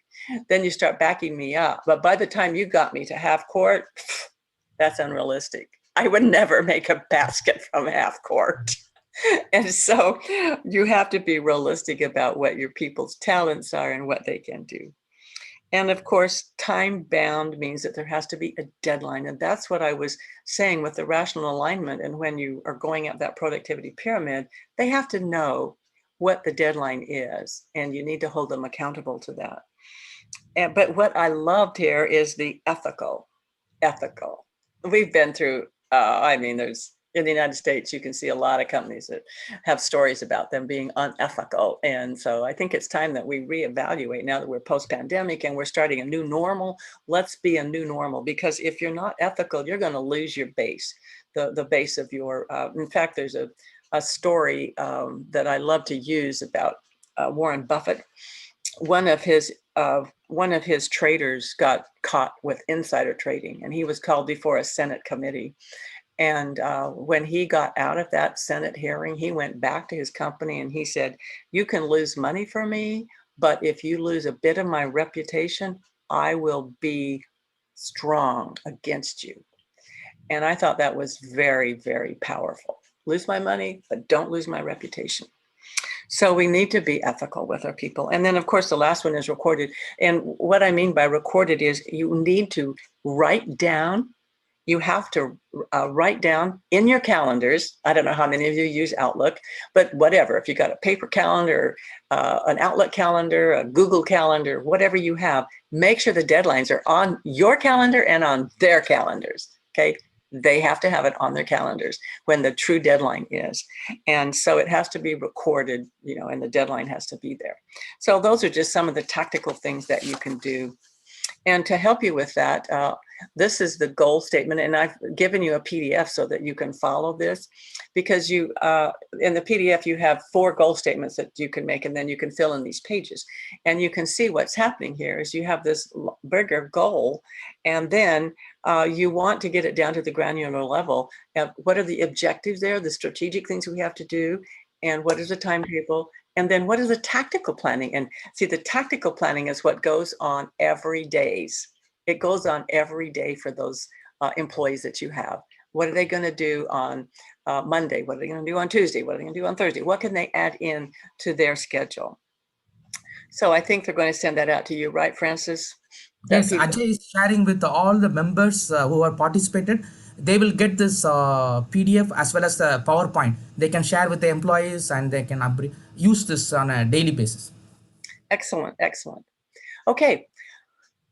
Then you start backing me up. But by the time you got me to half court, that's unrealistic. I would never make a basket from half court. And so you have to be realistic about what your people's talents are and what they can do. And of course, time bound means that there has to be a deadline. And that's what I was saying with the rational alignment. And when you are going up that productivity pyramid, they have to know what the deadline is, and you need to hold them accountable to that. But what I loved here is the ethical. We've been through, there's, in the United States, you can see a lot of companies that have stories about them being unethical. And so I think it's time that we reevaluate now that we're post-pandemic and we're starting a new normal. Let's be a new normal, because if you're not ethical, you're going to lose your base, the base of your, in fact, there's a story that I love to use about Warren Buffett. One of his traders got caught with insider trading, and he was called before a Senate committee. And when he got out of that Senate hearing, he went back to his company and he said, "You can lose money for me, but if you lose a bit of my reputation, I will be strong against you." And I thought that was very, very powerful. Lose my money, but don't lose my reputation. So we need to be ethical with our people. And then, of course, the last one is recorded. And what I mean by recorded is you need to write down. You have to write down in your calendars. I don't know how many of you use Outlook, but whatever. If you got a paper calendar, an Outlook calendar, a Google calendar, whatever you have, make sure the deadlines are on your calendar and on their calendars. Okay. They have to have it on their calendars when the true deadline is. And so it has to be recorded, and the deadline has to be there. So those are just some of the tactical things that you can do. And to help you with that, this is the goal statement, and I've given you a PDF so that you can follow this, because you in the PDF you have 4 goal statements that you can make, and then you can fill in these pages, and you can see what's happening here is you have this bigger goal, and then you want to get it down to the granular level. What are the objectives there, the strategic things we have to do, and what is the timetable? And then what is the tactical planning? And see, the tactical planning is what goes on every day. It goes on every day for those employees that you have. What are they going to do on Monday? What are they going to do on Tuesday? What are they going to do on Thursday? What can they add in to their schedule? So I think they're going to send that out to you, right, Francis? Yes, Ajay is sharing with all the members who have participated. They will get this PDF as well as the PowerPoint. They can share with the employees and they can use this on a daily basis. Excellent, excellent. Okay,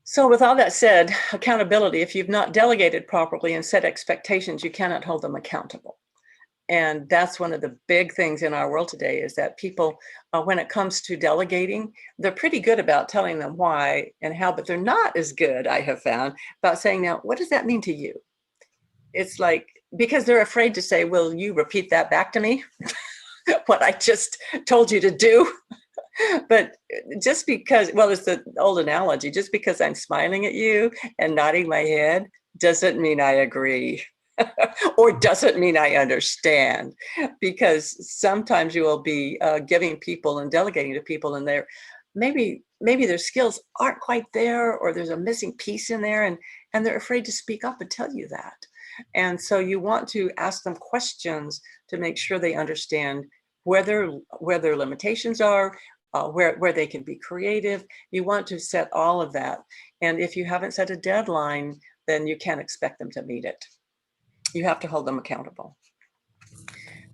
so with all that said, accountability, if you've not delegated properly and set expectations, you cannot hold them accountable. And that's one of the big things in our world today is that people, when it comes to delegating, they're pretty good about telling them why and how, but they're not as good, I have found, about saying, now, what does that mean to you? It's like, because they're afraid to say, will you repeat that back to me? What I just told you to do. But just because, well, it's the old analogy, just because I'm smiling at you and nodding my head doesn't mean I agree. Or doesn't mean I understand, because sometimes you will be giving people and delegating to people, and they're maybe their skills aren't quite there, or there's a missing piece in there, and they're afraid to speak up and tell you that. And so you want to ask them questions to make sure they understand where their limitations are, where they can be creative. You want to set all of that. And if you haven't set a deadline, then you can't expect them to meet it. You have to hold them accountable.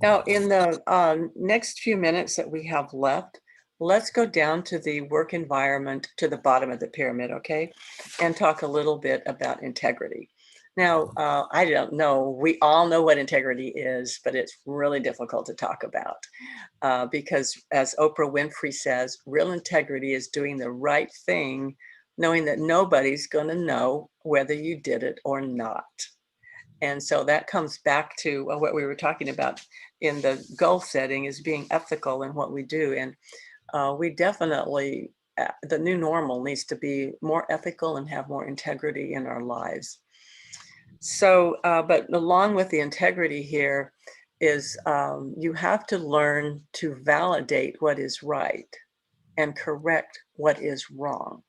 Now, in the next few minutes that we have left, let's go down to the work environment to the bottom of the pyramid, okay? And talk a little bit about integrity. Now, I don't know, we all know what integrity is, but it's really difficult to talk about because, as Oprah Winfrey says, real integrity is doing the right thing, knowing that nobody's going to know whether you did it or not. And so that comes back to what we were talking about in the goal setting, is being ethical in what we do. And we definitely, the new normal needs to be more ethical and have more integrity in our lives. So, but along with the integrity here is you have to learn to validate what is right and correct what is wrong.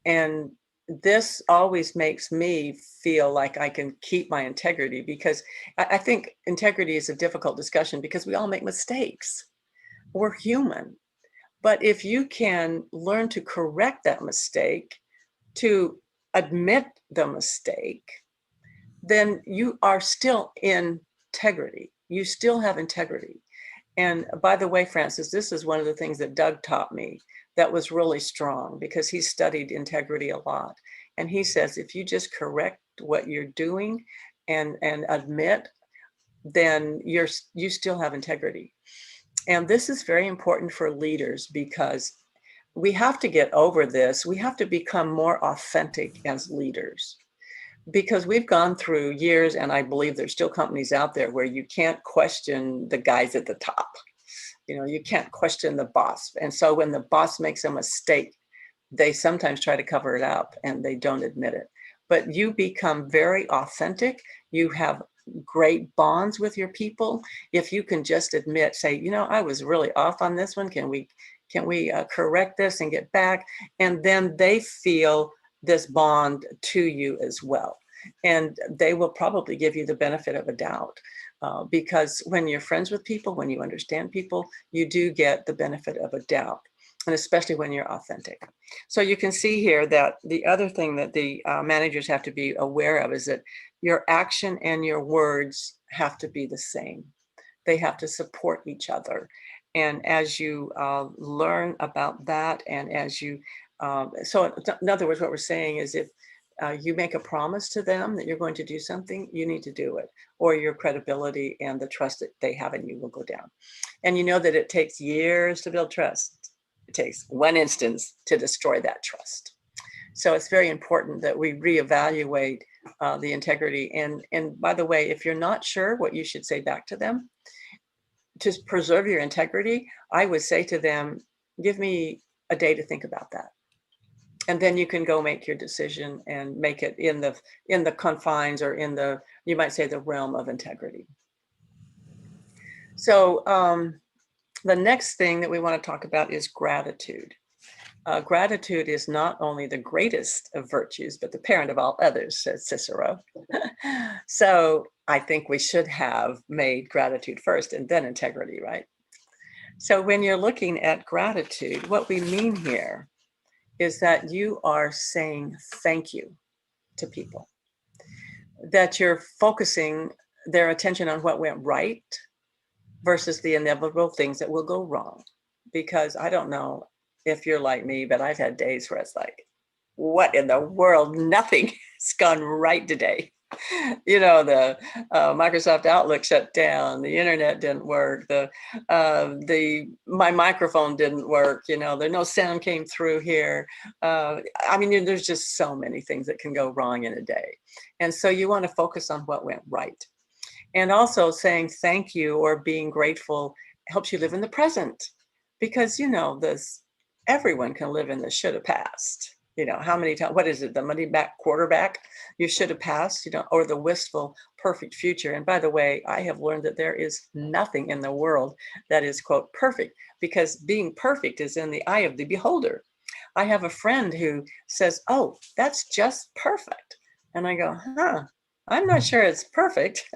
And this always makes me feel like I can keep my integrity, because I think integrity is a difficult discussion because we all make mistakes. We're human. But if you can learn to correct that mistake, to admit the mistake, then you are still in integrity. You still have integrity. And by the way, Francis, this is one of the things that Doug taught me that was really strong, because he studied integrity a lot. And he says, if you just correct what you're doing and admit, then you still have integrity. And this is very important for leaders, because we have to get over this. We have to become more authentic as leaders, because we've gone through years, and I believe there's still companies out there where you can't question the guys at the top. You can't question the boss. And so when the boss makes a mistake, they sometimes try to cover it up and they don't admit it. But you become very authentic. You have great bonds with your people. If you can just admit, say, I was really off on this one. Can we correct this and get back? And then they feel this bond to you as well. and they will probably give you the benefit of a doubt. Because when you're friends with people, when you understand people, you do get the benefit of a doubt, and especially when you're authentic. So you can see here that the other thing that the managers have to be aware of is that your action and your words have to be the same. They have to support each other. And as you learn about that, and as you, so in other words, what we're saying is if you make a promise to them that you're going to do something, you need to do it, or your credibility and the trust that they have in you will go down. And you know that it takes years to build trust. It takes one instance to destroy that trust. So it's very important that we reevaluate the integrity. And by the way, if you're not sure what you should say back to them, to preserve your integrity, I would say to them, give me a day to think about that. And then you can go make your decision and make it in the confines, or in the, you might say, the realm of integrity. So the next thing that we want to talk about is gratitude. Gratitude is not only the greatest of virtues, but the parent of all others, says Cicero. So I think we should have made gratitude first and then integrity, right? So when you're looking at gratitude, what we mean here is that you are saying thank you to people, that you're focusing their attention on what went right versus the inevitable things that will go wrong. Because I don't know if you're like me, but I've had days where it's like, what in the world? Nothing has gone right today. You know, the Microsoft Outlook shut down, the internet didn't work, my microphone didn't work, you know, no sound came through here. I mean, there's just so many things that can go wrong in a day. And so you want to focus on what went right. And also saying thank you or being grateful helps you live in the present, because, you know, everyone can live in the should have passed. You know, how many times, what is it, the money back quarterback, you should have passed, you know, or the wistful perfect future. And by the way, I have learned that there is nothing in the world that is, quote, perfect, because being perfect is in the eye of the beholder. I have a friend who says, oh, that's just perfect. And I go, I'm not sure it's perfect.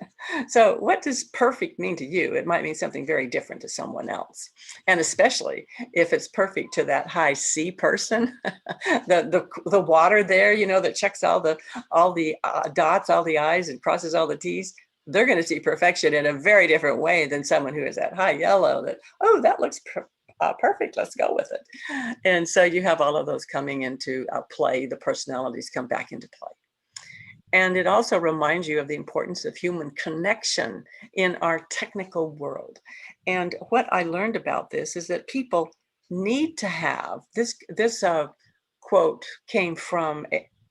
So what does perfect mean to you? It might mean something very different to someone else. And especially if it's perfect to that high C person, the water there, you know, that checks all the dots, all the I's, and crosses all the T's. They're going to see perfection in a very different way than someone who is that high yellow that, oh, that looks perfect. Let's go with it. And so you have all of those coming into play. The personalities come back into play. And it also reminds you of the importance of human connection in our technical world. And what I learned about this is that people need to have this quote came from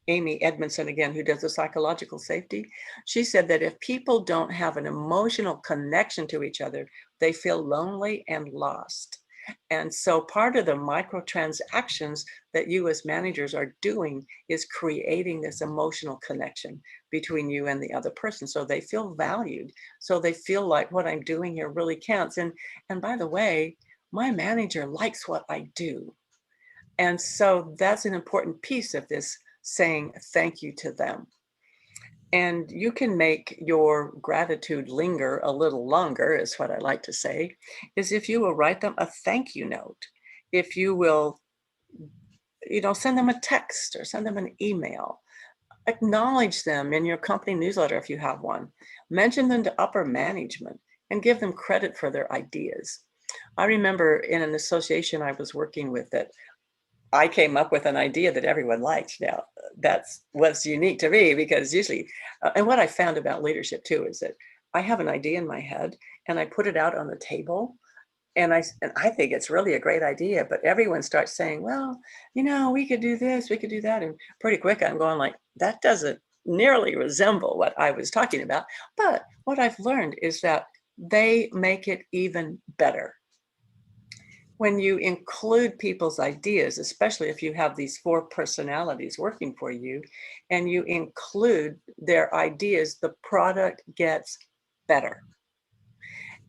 Amy Edmondson, again, who does the psychological safety. She said that if people don't have an emotional connection to each other, they feel lonely and lost. And so part of the microtransactions that you as managers are doing is creating this emotional connection between you and the other person. So they feel valued. So they feel like what I'm doing here really counts. And by the way, my manager likes what I do. And so that's an important piece of this, saying thank you to them. And you can make your gratitude linger a little longer, is what I like to say, is if you will write them a thank you note. If you will, you know, send them a text or send them an email. Acknowledge them in your company newsletter if you have one. Mention them to upper management and give them credit for their ideas. I remember in an association I was working with that I came up with an idea that everyone liked. Now, that's what's unique to me, because usually, and what I found about leadership too, is that I have an idea in my head and I put it out on the table, and I think it's really a great idea, but everyone starts saying, well, you know, we could do this, we could do that. And pretty quick, I'm going like, that doesn't nearly resemble what I was talking about. But what I've learned is that they make it even better. When you include people's ideas, especially if you have these 4 personalities working for you, and you include their ideas, the product gets better.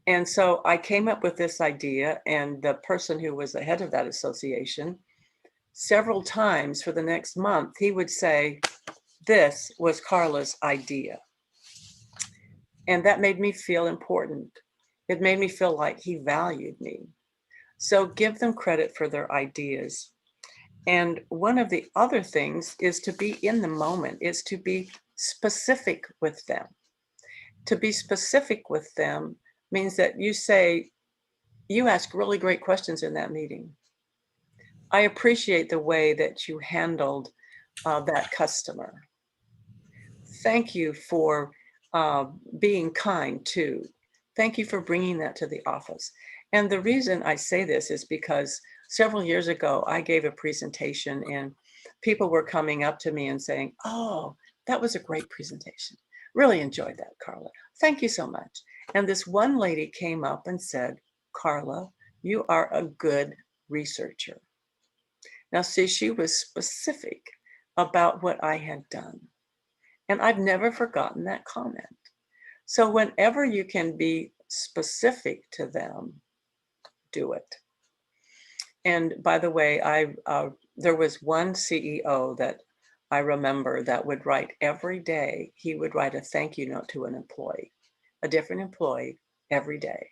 And so I came up with this idea, and the person who was the head of that association, several times for the next month, he would say, this was Carla's idea. And that made me feel important. It made me feel like he valued me. So give them credit for their ideas. And one of the other things is to be in the moment, is to be specific with them. To be specific with them means that you say, you ask really great questions in that meeting. I appreciate the way that you handled that customer. Thank you for being kind too. Thank you for bringing that to the office. And the reason I say this is because several years ago, I gave a presentation and people were coming up to me and saying, oh, that was a great presentation. Really enjoyed that, Carla. Thank you so much. And this one lady came up and said, Carla, you are a good researcher. Now, see, she was specific about what I had done. And I've never forgotten that comment. So whenever you can be specific to them, do it. And by the way, there was one CEO that I remember that would write every day, he would write a thank you note to an employee, a different employee every day.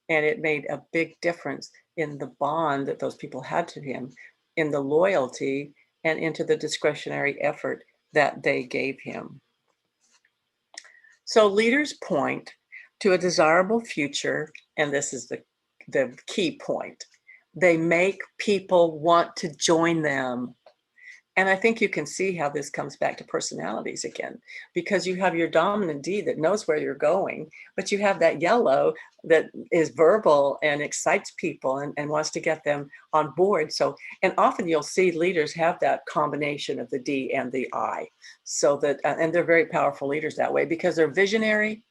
And it made a big difference in the bond that those people had to him, in the loyalty, and into the discretionary effort that they gave him. So leaders point to a desirable future, and this is the key point. They make people want to join them. And I think you can see how this comes back to personalities again, because you have your dominant D that knows where you're going, but you have that yellow that is verbal and excites people and wants to get them on board. So, and often you'll see leaders have that combination of the D and the I, so that, and they're very powerful leaders that way because they're visionary.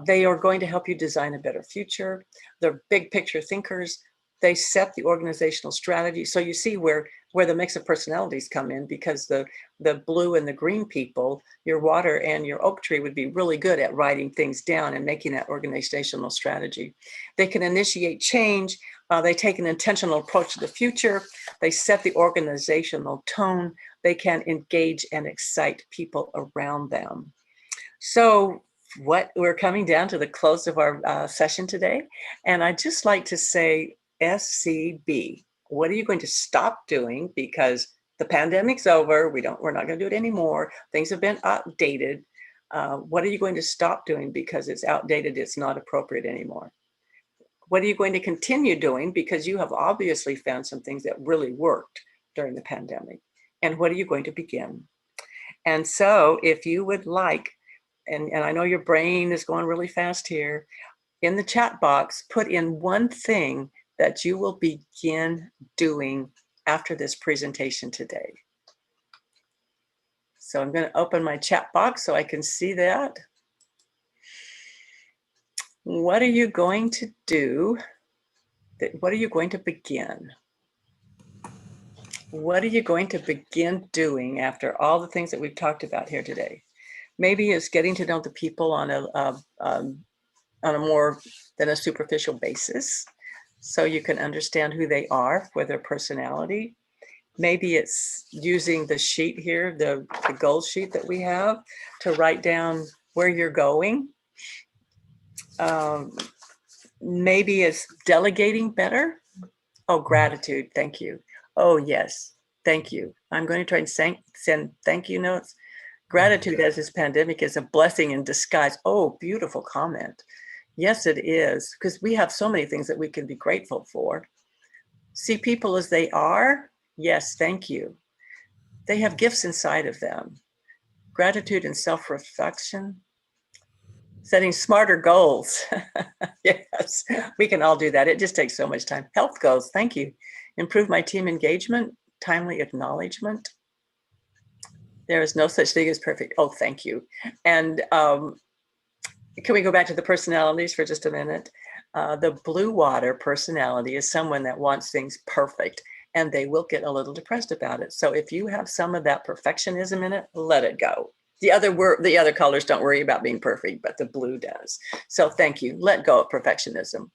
They are going to help you design a better future. They're big picture thinkers. They set the organizational strategy. So you see where the mix of personalities come in, because the blue and the green people, your water and your oak tree, would be really good at writing things down and making that organizational strategy. They can initiate change. They take an intentional approach to the future. They set the organizational tone. They can engage and excite people around them. So we're coming down to the close of our session today. And I'd just like to say, SCB, what are you going to stop doing? Because the pandemic's over. We're not going to do it anymore. Things have been outdated. What are you going to stop doing because it's outdated? It's not appropriate anymore. What are you going to continue doing? Because you have obviously found some things that really worked during the pandemic. And what are you going to begin? And so if you would like, and I know your brain is going really fast here, in the chat box, put in one thing that you will begin doing after this presentation today. So I'm going to open my chat box so I can see that. What are you going to do? What are you going to begin? What are you going to begin doing after all the things that we've talked about here today? Maybe it's getting to know the people on a more than a superficial basis, so you can understand who they are for their personality. Maybe it's using the sheet here, the goal sheet that we have, to write down where you're going. Maybe it's delegating better. Oh, gratitude, thank you. Oh, yes, thank you. I'm going to try and send thank you notes. Gratitude as this pandemic is a blessing in disguise. Oh, beautiful comment. Yes, it is, because we have so many things that we can be grateful for. See people as they are. Yes, thank you. They have gifts inside of them. Gratitude and self-reflection. Setting smarter goals. Yes, we can all do that. It just takes so much time. Health goals, thank you. Improve my team engagement, timely acknowledgement. There is no such thing as perfect. Oh, thank you. And can we go back to the personalities for just a minute? The blue water personality is someone that wants things perfect, and they will get a little depressed about it. So if you have some of that perfectionism in it, let it go. The other colors don't worry about being perfect, but the blue does. So thank you. Let go of perfectionism.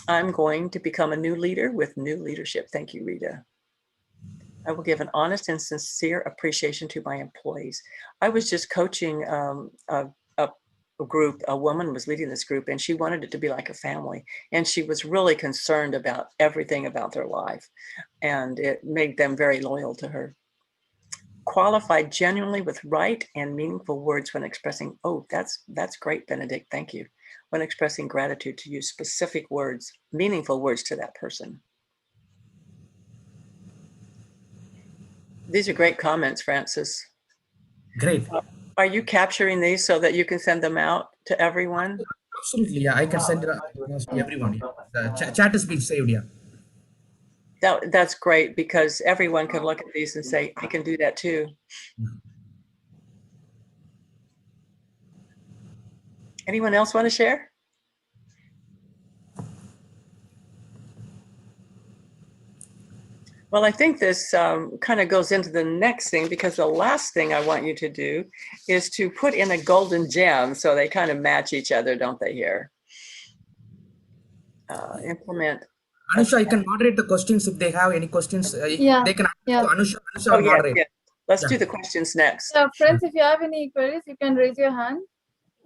I'm going to become a new leader with new leadership. Thank you, Rita. I will give an honest and sincere appreciation to my employees. I was just coaching a group. A woman was leading this group, and she wanted it to be like a family. And she was really concerned about everything about their life, and it made them very loyal to her. Qualify genuinely with right and meaningful words when expressing. Oh, that's great, Benedict. Thank you. When expressing gratitude, to use specific words, meaningful words to that person. These are great comments, Francis. Great. Are you capturing these so that you can send them out to everyone? Absolutely. Yeah, I can send it to everyone. Yeah. The chat has been saved. Yeah. That's great, because everyone can look at these and say, I can do that too. Anyone else want to share? Well, I think this kind of goes into the next thing, because the last thing I want you to do is to put in a golden gem, so they kind of match each other, don't they, here? Implement. Anusha, I can moderate the questions if they have any questions. Yeah, They can ask yeah. to Anusha. Anusha Oh, will yes, moderate. yes. Let's Yeah. do the questions next. So friends, if you have any queries, you can raise your hand,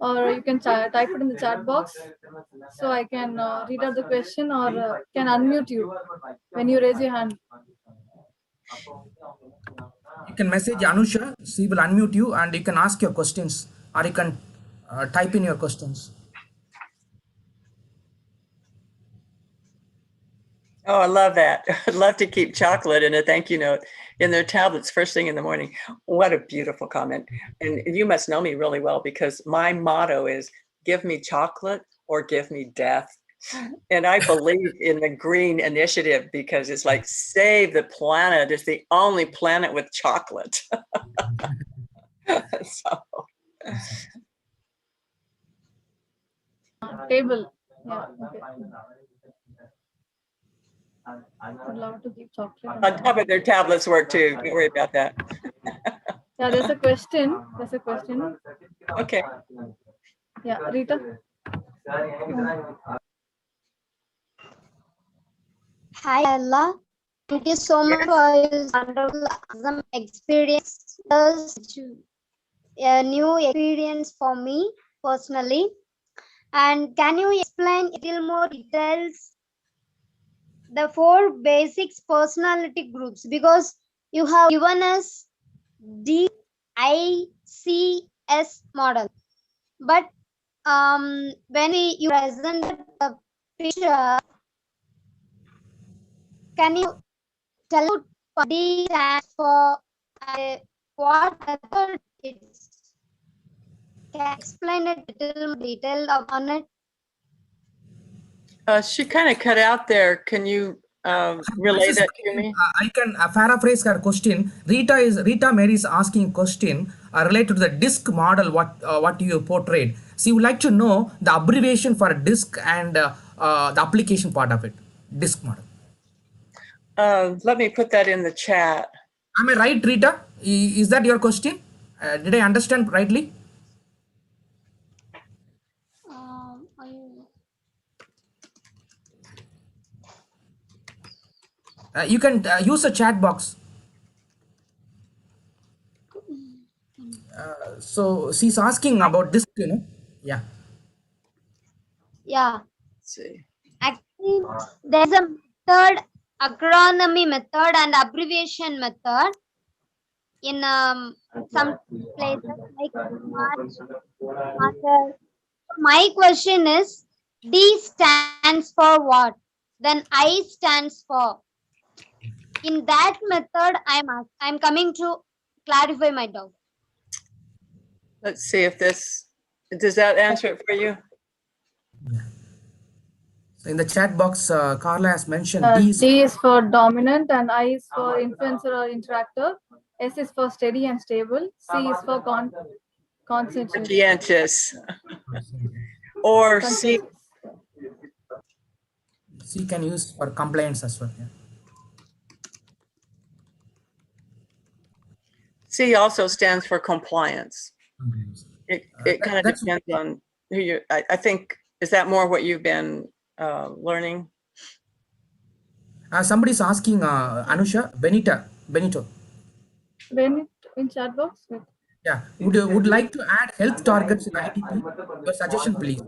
or you can type it in the chat box, so I can read out the question, or can unmute you when you raise your hand. You can message Anusha. She will unmute you, and you can ask your questions, or you can type in your questions. Oh, I love that. I'd love to keep chocolate in a thank you note in their tablets first thing in the morning. What a beautiful comment. And you must know me really well, because my motto is give me chocolate or give me death. And I believe in the green initiative, because it's like save the planet. It's the only planet with chocolate. So. Table. Yeah. Okay. I'd love to keep chocolate. On top of their tablets work too. Don't worry about that. Yeah, there's a question. There's a question. Okay. Yeah, Rita. Hi, Allah. Thank you so much for your wonderful, awesome experience. A new experience for me personally. And can you explain a little more details the 4 basics personality groups, because you have given us DICS model, but when you presented the picture, can you tell what D stands for, what method it is? Can you explain a little detail on it? She kind of cut out there. Can you relay that to me? I can paraphrase her question. Rita Mary is asking question related to the DISC model. What you portrayed. She would like to know the abbreviation for DISC and the application part of it. DISC model. Let me put that in the chat. Am I right, Rita? Is that your question? Did I understand rightly? You can use a chat box. So she's asking about this, Yeah. Yeah. Let's see. Actually, there's a method, acronomy method and abbreviation method in some places like March. My question is, D stands for what? Then I stands for. In that method, I'm coming to clarify my doubt. Let's see if does that answer it for you? So in the chat box, Carla has mentioned D is for dominant, and I is for influencer or interactor. S is for steady and stable. C is for conscientious. Conscientious. Or C. C can use for compliance as well. Yeah. C also stands for compliance. It kind of depends on who you. I think, is that more what you've been learning? Somebody's asking Anusha, Benita, Benito. Benito in chat box. Wait. Yeah. Would like to add health targets in ITP? Your suggestion, please.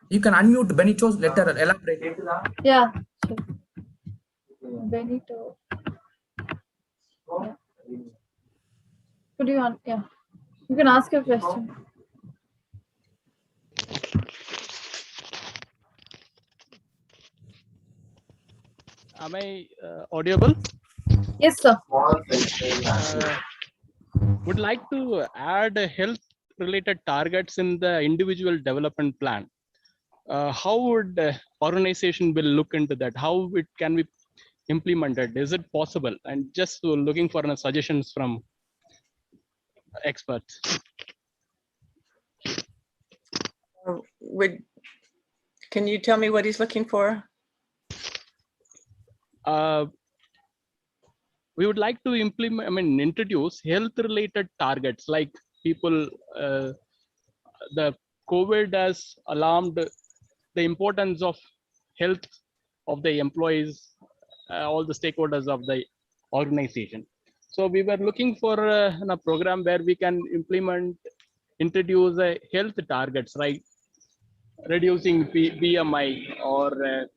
You can unmute Benito. Let her elaborate. Yeah. Sure. Benito. Yeah. Could you yeah. You can ask your question. Am I audible? Yes, sir. Would like to add health related targets in the individual development plan. How would organization will look into that? How it can be implemented? Is it possible? And just looking for suggestions from experts. Can you tell me what he's looking for? We would like to introduce health related targets, like people, the COVID has alarmed the importance of health of the employees, all the stakeholders of the organization. So we were looking for a program where we can introduce health targets, right? Reducing BMI or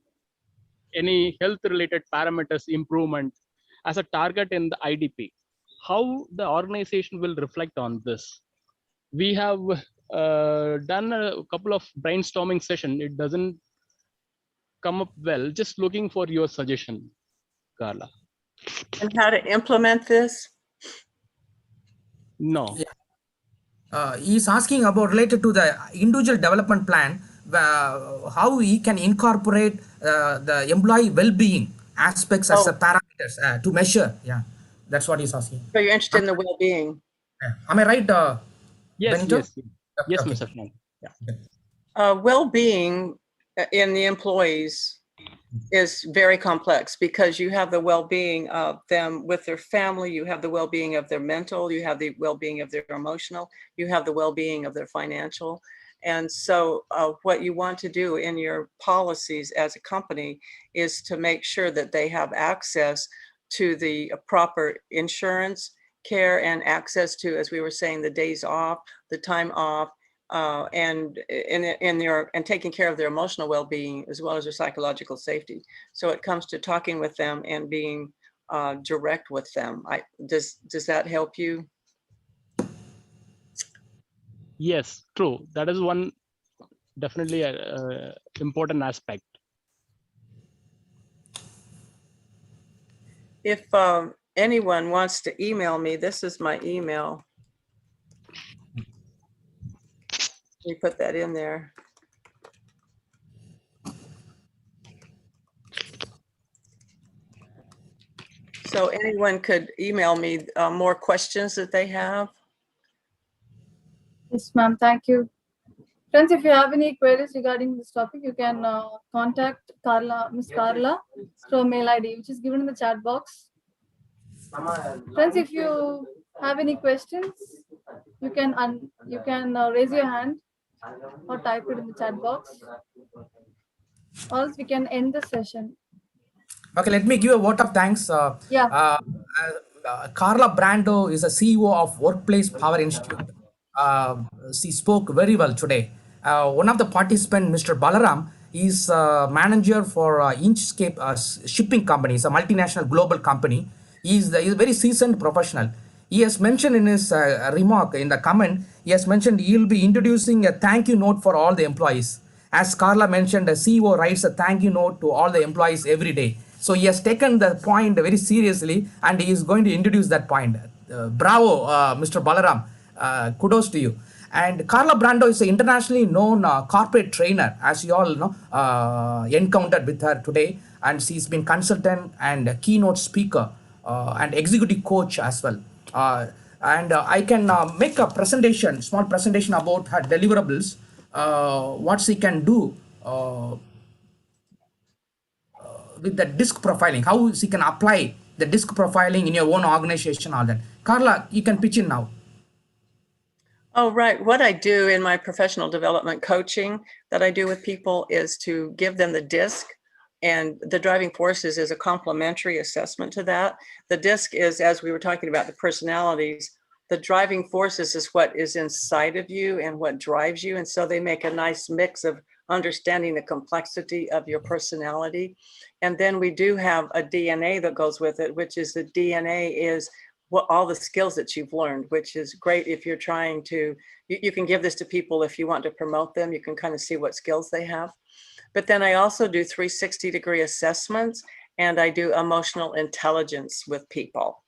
any health related parameters improvement as a target in the IDP. How the organization will reflect on this? We have done a couple of brainstorming sessions. It doesn't come up well. Just looking for your suggestion, Carla. And how to implement this? No. He's asking about related to the individual development plan, how he can incorporate the employee well-being aspects as a parameters to measure. Yeah, that's what he's asking. So you're interested in the well-being. Am I right, Yes, Benito? yes, Okay. Mr. Frank. Yeah. Well-being in the employees is very complex because you have the well-being of them with their family, you have the well-being of their mental, you have the well-being of their emotional, you have the well-being of their financial. And so what you want to do in your policies as a company is to make sure that they have access to the proper insurance care and access to, as we were saying, the days off, the time off, and taking care of their emotional well-being as well as their psychological safety. So it comes to talking with them and being direct with them. Does that help you? Yes, true. That is one definitely important aspect. If anyone wants to email me, this is my email. We put that in there. So anyone could email me more questions that they have. Yes, ma'am. Thank you. Friends, if you have any queries regarding this topic, you can contact Miss Carla through mail ID, which is given in the chat box. Friends, if you have any questions, you can raise your hand or type it in the chat box. Or else we can end the session. Okay, let me give a vote of thanks. Carla Brando is a CEO of Workplace Power Institute. She spoke very well today. One of the participants, Mr. Balaram, is manager for Inchcape shipping company. It's a multinational global company. He's a very seasoned professional. He has mentioned in his remark, in the comment, he has mentioned he will be introducing a thank you note for all the employees. As Carla mentioned, the CEO writes a thank you note to all the employees every day. So he has taken the point very seriously and he is going to introduce that point. Bravo, Mr. Balaram. Kudos to you. And Carla Brando is an internationally known corporate trainer, as you all know, encountered with her today. And she's been consultant and keynote speaker and executive coach as well. I can make a presentation, small presentation about her deliverables, what she can do with the DISC profiling, how she can apply the DISC profiling in your own organization, all that. Carla, you can pitch in now. Oh, right. What I do in my professional development coaching that I do with people is to give them the DISC And the driving forces is a complementary assessment to that. The DISC is, as we were talking about the personalities, the driving forces is what is inside of you and what drives you. And so they make a nice mix of understanding the complexity of your personality. And then we do have a DNA that goes with it, which is the DNA is what all the skills that you've learned, which is great if you're trying to, you can give this to people if you want to promote them, you can kind of see what skills they have. But then I also do 360-degree assessments, and I do emotional intelligence with people.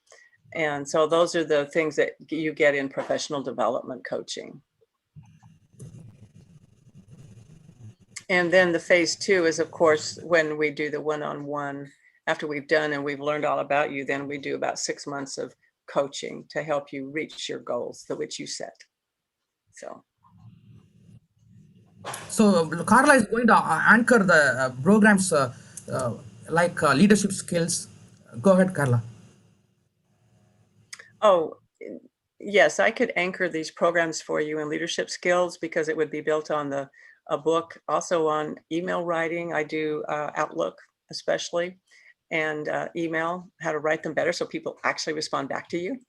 And so those are the things that you get in professional development coaching. And then the phase 2 is, of course, when we do the one-on-one, after we've done and we've learned all about you, then we do about 6 months of coaching to help you reach your goals, the which you set. So Carla is going to anchor the programs like leadership skills. Go ahead, Carla. Oh, yes, I could anchor these programs for you in leadership skills because it would be built on a book, also on email writing. I do Outlook especially, and email, how to write them better so people actually respond back to you.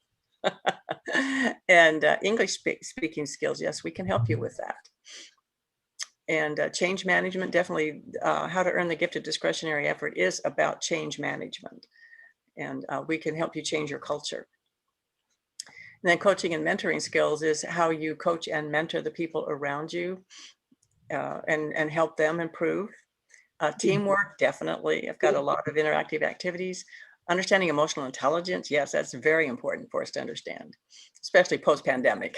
And English speaking skills, yes, we can help you with that. And change management, definitely how to earn the gift of discretionary effort is about change management. And we can help you change your culture. And then coaching and mentoring skills is how you coach and mentor the people around you and help them improve. Teamwork, definitely. I've got a lot of interactive activities. Understanding emotional intelligence, yes, that's very important for us to understand, especially post-pandemic,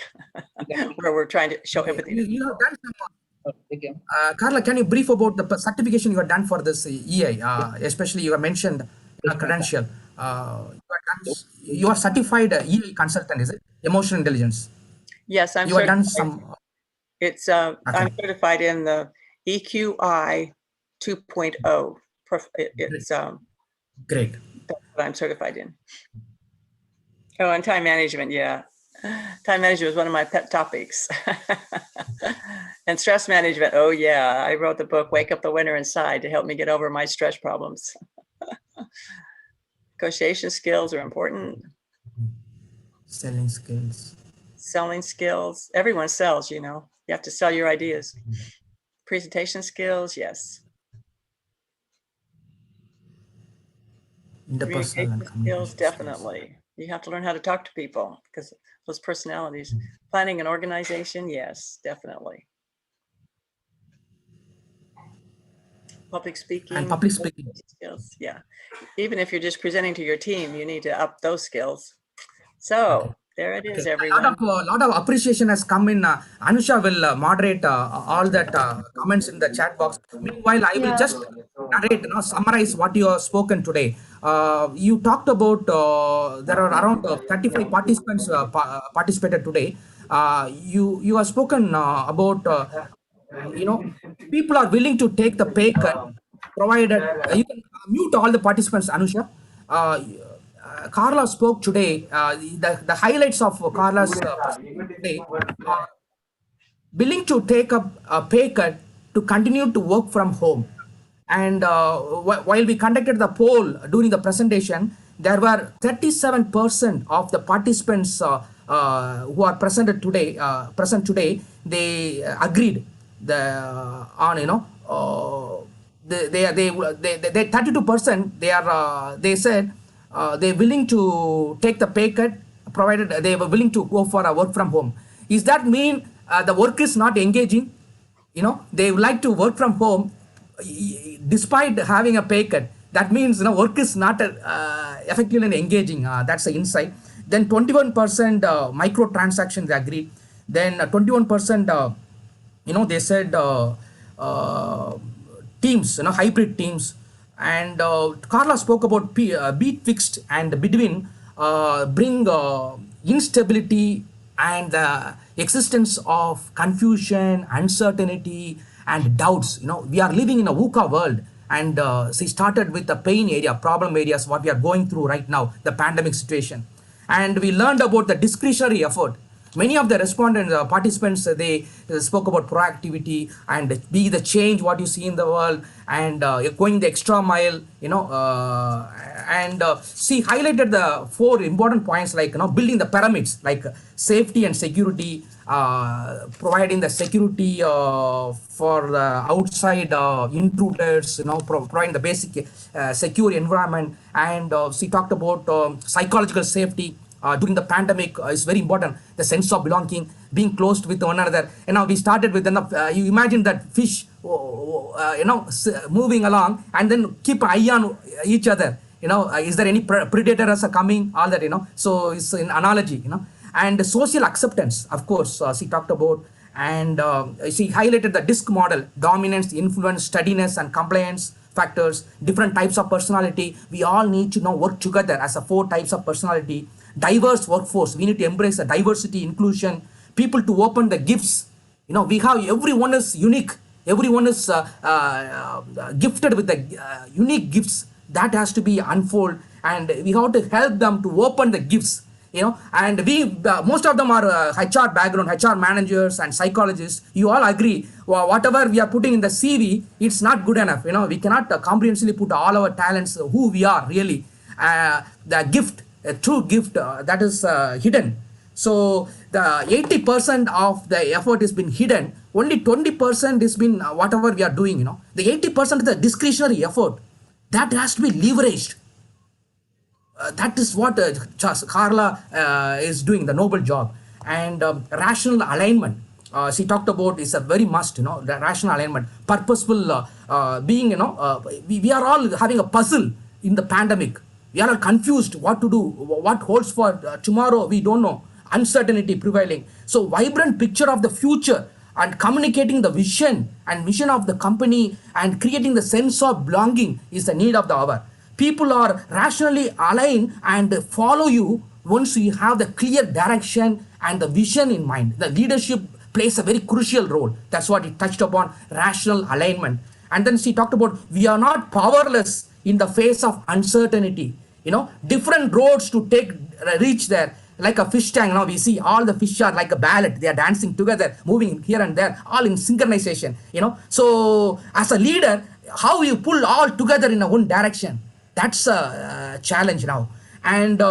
where we're trying to show empathy. You have done some, Carla, can you brief about the certification you have done for this EI? Especially you have mentioned credential. You are certified EI consultant, is it? Emotional intelligence. Yes, I'm You have certified. done some. It's Okay. I'm certified in the EQI 2.0. It's Great. that's what I'm certified in. Oh, and time management, yeah. Time management is one of my pet topics. And stress management, oh yeah, I wrote the book, Wake Up the Winner Inside, to help me get over my stress problems. Negotiation skills are important. Selling skills. Selling skills, everyone sells, you know. You have to sell your ideas. Presentation skills, yes. Interpersonal and Communication skills, communication definitely. You have to learn how to talk to people because those personalities. Planning an organization, yes, definitely. Public speaking. And public speaking skills, yeah. Even if you're just presenting to your team, you need to up those skills. So there it is, everyone. A lot of appreciation has come in. Anusha will moderate all that comments in the chat box. Meanwhile, I will just narrate, summarize what you have spoken today. You talked about there are around 35 participants participated today. You have spoken about people are willing to take the pay cut, provided you can mute all the participants, Anusha. Carla spoke today. The highlights of Carla's today are willing to take up a pay cut to continue to work from home. And while we conducted the poll during the presentation, there were 37% of the participants who are present today. They agreed they 32% they said they're willing to take the pay cut provided they were willing to go for a work from home. Is that mean the work is not engaging? They would like to work from home despite having a pay cut. That means work is not effectively engaging. That's the insight. Then 21% microtransactions agreed. Then 21% they said teams, hybrid teams. And Carla spoke about Betwixt and Between bring instability and the existence of confusion, uncertainty, and doubts. We are living in a VUCA world, and she started with the pain area, problem areas, what we are going through right now, the pandemic situation. And we learned about the discretionary effort. Many of the respondents, participants, they spoke about proactivity and be the change what you see in the world, and going the extra mile, and she highlighted the 4 important points, like building the pyramids, like safety and security, providing the security for the outside intruders, providing the basic secure environment, and she talked about psychological safety. During the pandemic is very important. The sense of belonging, being close with one another. We started with you imagine that fish, moving along, and then keep an eye on each other. Is there any predators are coming? All that. So it's an analogy. And social acceptance, of course, she talked about, and she highlighted the DISC model: dominance, influence, steadiness, and compliance factors. Different types of personality. We all need to work together as a 4 types of personality. Diverse workforce, we need to embrace the diversity, inclusion, people to open the gifts. We have, everyone is unique, everyone is gifted with the unique gifts that has to be unfold, and we have to help them to open the gifts. And we most of them are HR background, HR managers and psychologists. You all agree, whatever we are putting in the CV, it's not good enough. We cannot comprehensively put all our talents, who we are really. The gift, a true gift, that is hidden. So the 80% of the effort has been hidden. Only 20% has been whatever we are doing. The 80% is the discretionary effort that has to be leveraged. That is what Carla is doing, the noble job. And rational alignment, she talked about, is a very must. The rational alignment, purposeful being. We are all having a puzzle in the pandemic. We are all confused what to do, what holds for tomorrow, we don't know. Uncertainty prevailing. So vibrant picture of the future and communicating the vision and mission of the company and creating the sense of belonging is the need of the hour. People are rationally aligned and follow you once you have the clear direction and the vision in mind. The leadership plays a very crucial role. That's what it touched upon, rational alignment. And then she talked about, we are not powerless in the face of uncertainty. Different roads to reach there. Like a fish tank, we see all the fish are like a ballet. They are dancing together, moving here and there, all in synchronization. So as a leader, how you pull all together in a one direction, that's a challenge now. And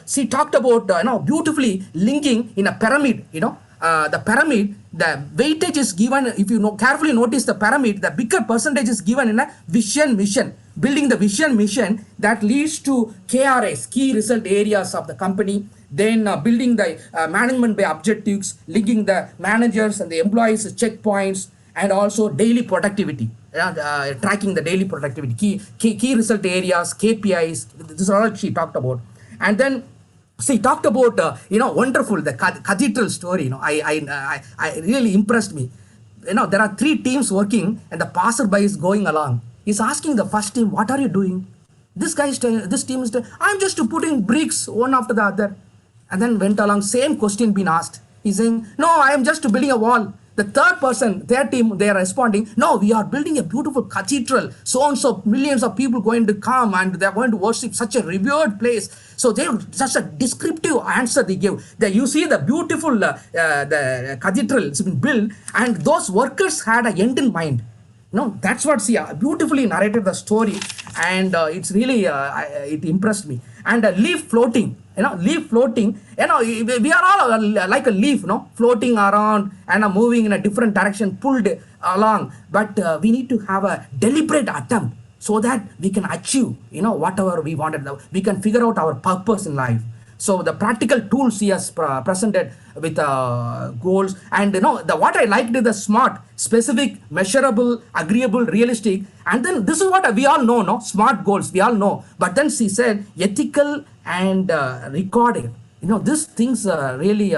she talked about beautifully linking in a pyramid. The pyramid, the weightage is given. If you carefully notice the pyramid, the bigger percentage is given in a vision mission. Building the vision mission that leads to KRAs, key result areas of the company. Then building the management by objectives, linking the managers and the employees checkpoints, and also daily productivity, tracking the daily productivity, key result areas, KPIs. This is all she talked about. And then she talked about wonderful, the cathedral story. I really impressed me. There are 3 teams working, and the passerby is going along. He's asking the first team, what are you doing? This team is I'm just putting bricks one after the other. And then went along, same question being asked. He's saying, no, I am just building a wall. The third team, they are responding, no, we are building a beautiful cathedral. So millions of people going to come and they are going to worship such a revered place. So they such a descriptive answer they give. You see the beautiful the cathedral has been built, and those workers had an end in mind. That's what she beautifully narrated the story, and it's really it impressed me. And leaf floating, leaf floating. We are all like a leaf, floating around and moving in a different direction, pulled along. But we need to have a deliberate attempt so that we can achieve, whatever we wanted. We can figure out our purpose in life. So the practical tools he has presented with goals, and what I liked is the SMART: specific, measurable, agreeable, realistic. And then this is what we all know, SMART goals, we all know. But then she said ethical and recorded. These things really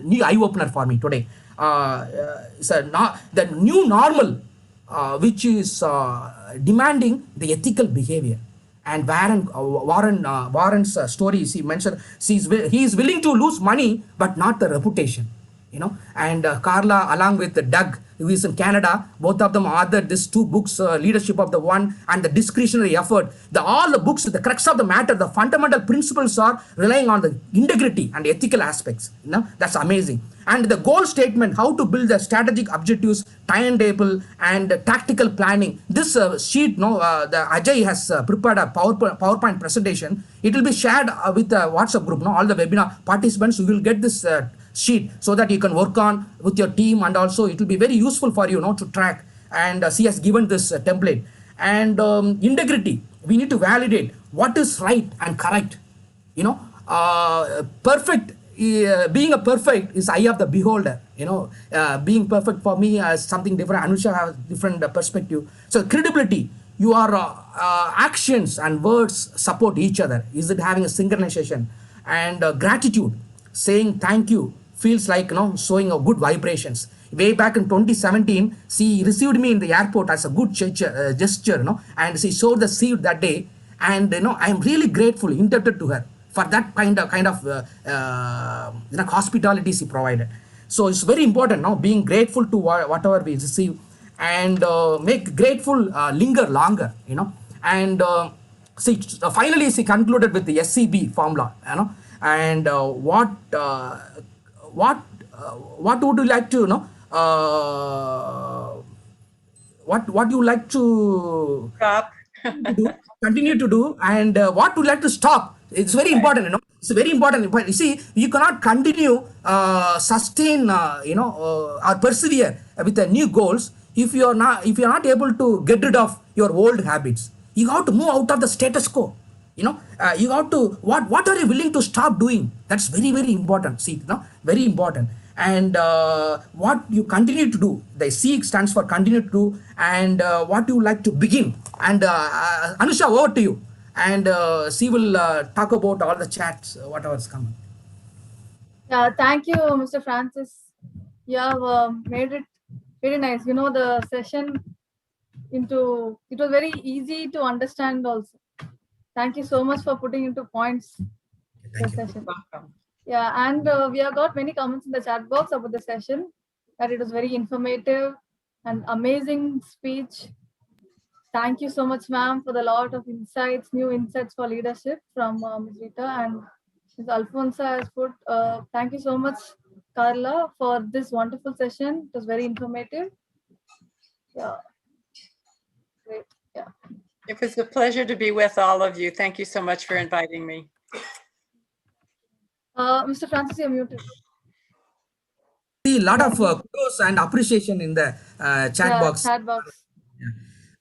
new eye opener for me today. The new normal, which is demanding the ethical behavior. And Warren's stories, he mentioned he is willing to lose money but not the reputation. And Carla, along with Doug who is in Canada. Both of them authored these two books, Leadership of the One and the Discretionary Effort. All the books, the crux of the matter, the fundamental principles are relying on the integrity and ethical aspects. That's amazing. And the goal statement, how to build the strategic objectives, timetable, and tactical planning. This sheet, the Ajay has prepared a PowerPoint presentation. It will be shared with the WhatsApp group. All the webinar participants will get this sheet so that you can work on with your team, and also it will be very useful for you, to track. And she has given this template. And integrity, we need to validate what is right and correct. Perfect. Being a perfect is eye of the beholder. Being perfect for me is something different. Anusha has different perspective. So credibility, your actions and words support each other. Is it having a synchronization? And gratitude, saying thank you feels like showing a good vibrations. Way back in 2017, she received me in the airport as a good gesture, and she showed the seed that day. And I am really grateful, indebted to her for that kind of hospitality she provided. So it's very important being grateful to whatever we receive, and make grateful linger longer. And finally she concluded with the SCB formula. And what would you like to what you like to Stop. continue to do, and what would you like to stop? It's very important. It's very important. But you see, you cannot continue sustain or persevere with the new goals if you're not able to get rid of your old habits. You have to move out of the status quo. You have to, what are you willing to stop doing? That's very, very important. See, very important. And what you continue to do, the C stands for continue to do, and what you like to begin. And Anusha, over to you. And she will talk about all the chats, whatever's coming. Yeah, thank you, Mr. Francis. You have made it very nice. The session it was very easy to understand also. Thank you so much for putting into points the session. Welcome. Yeah, and we have got many comments in the chat box about the session, that it was very informative and amazing speech. Thank you so much, ma'am, for the lot of insights, new insights for leadership from Ms. Rita, and Ms. Alfonso has put. Thank you so much, Carla, for this wonderful session. It was very informative. Yeah, great. Yeah. It was a pleasure to be with all of you. Thank you so much for inviting me. Mr. Francis, you're muted. See a lot of kudos and appreciation in the chat box. Chat box.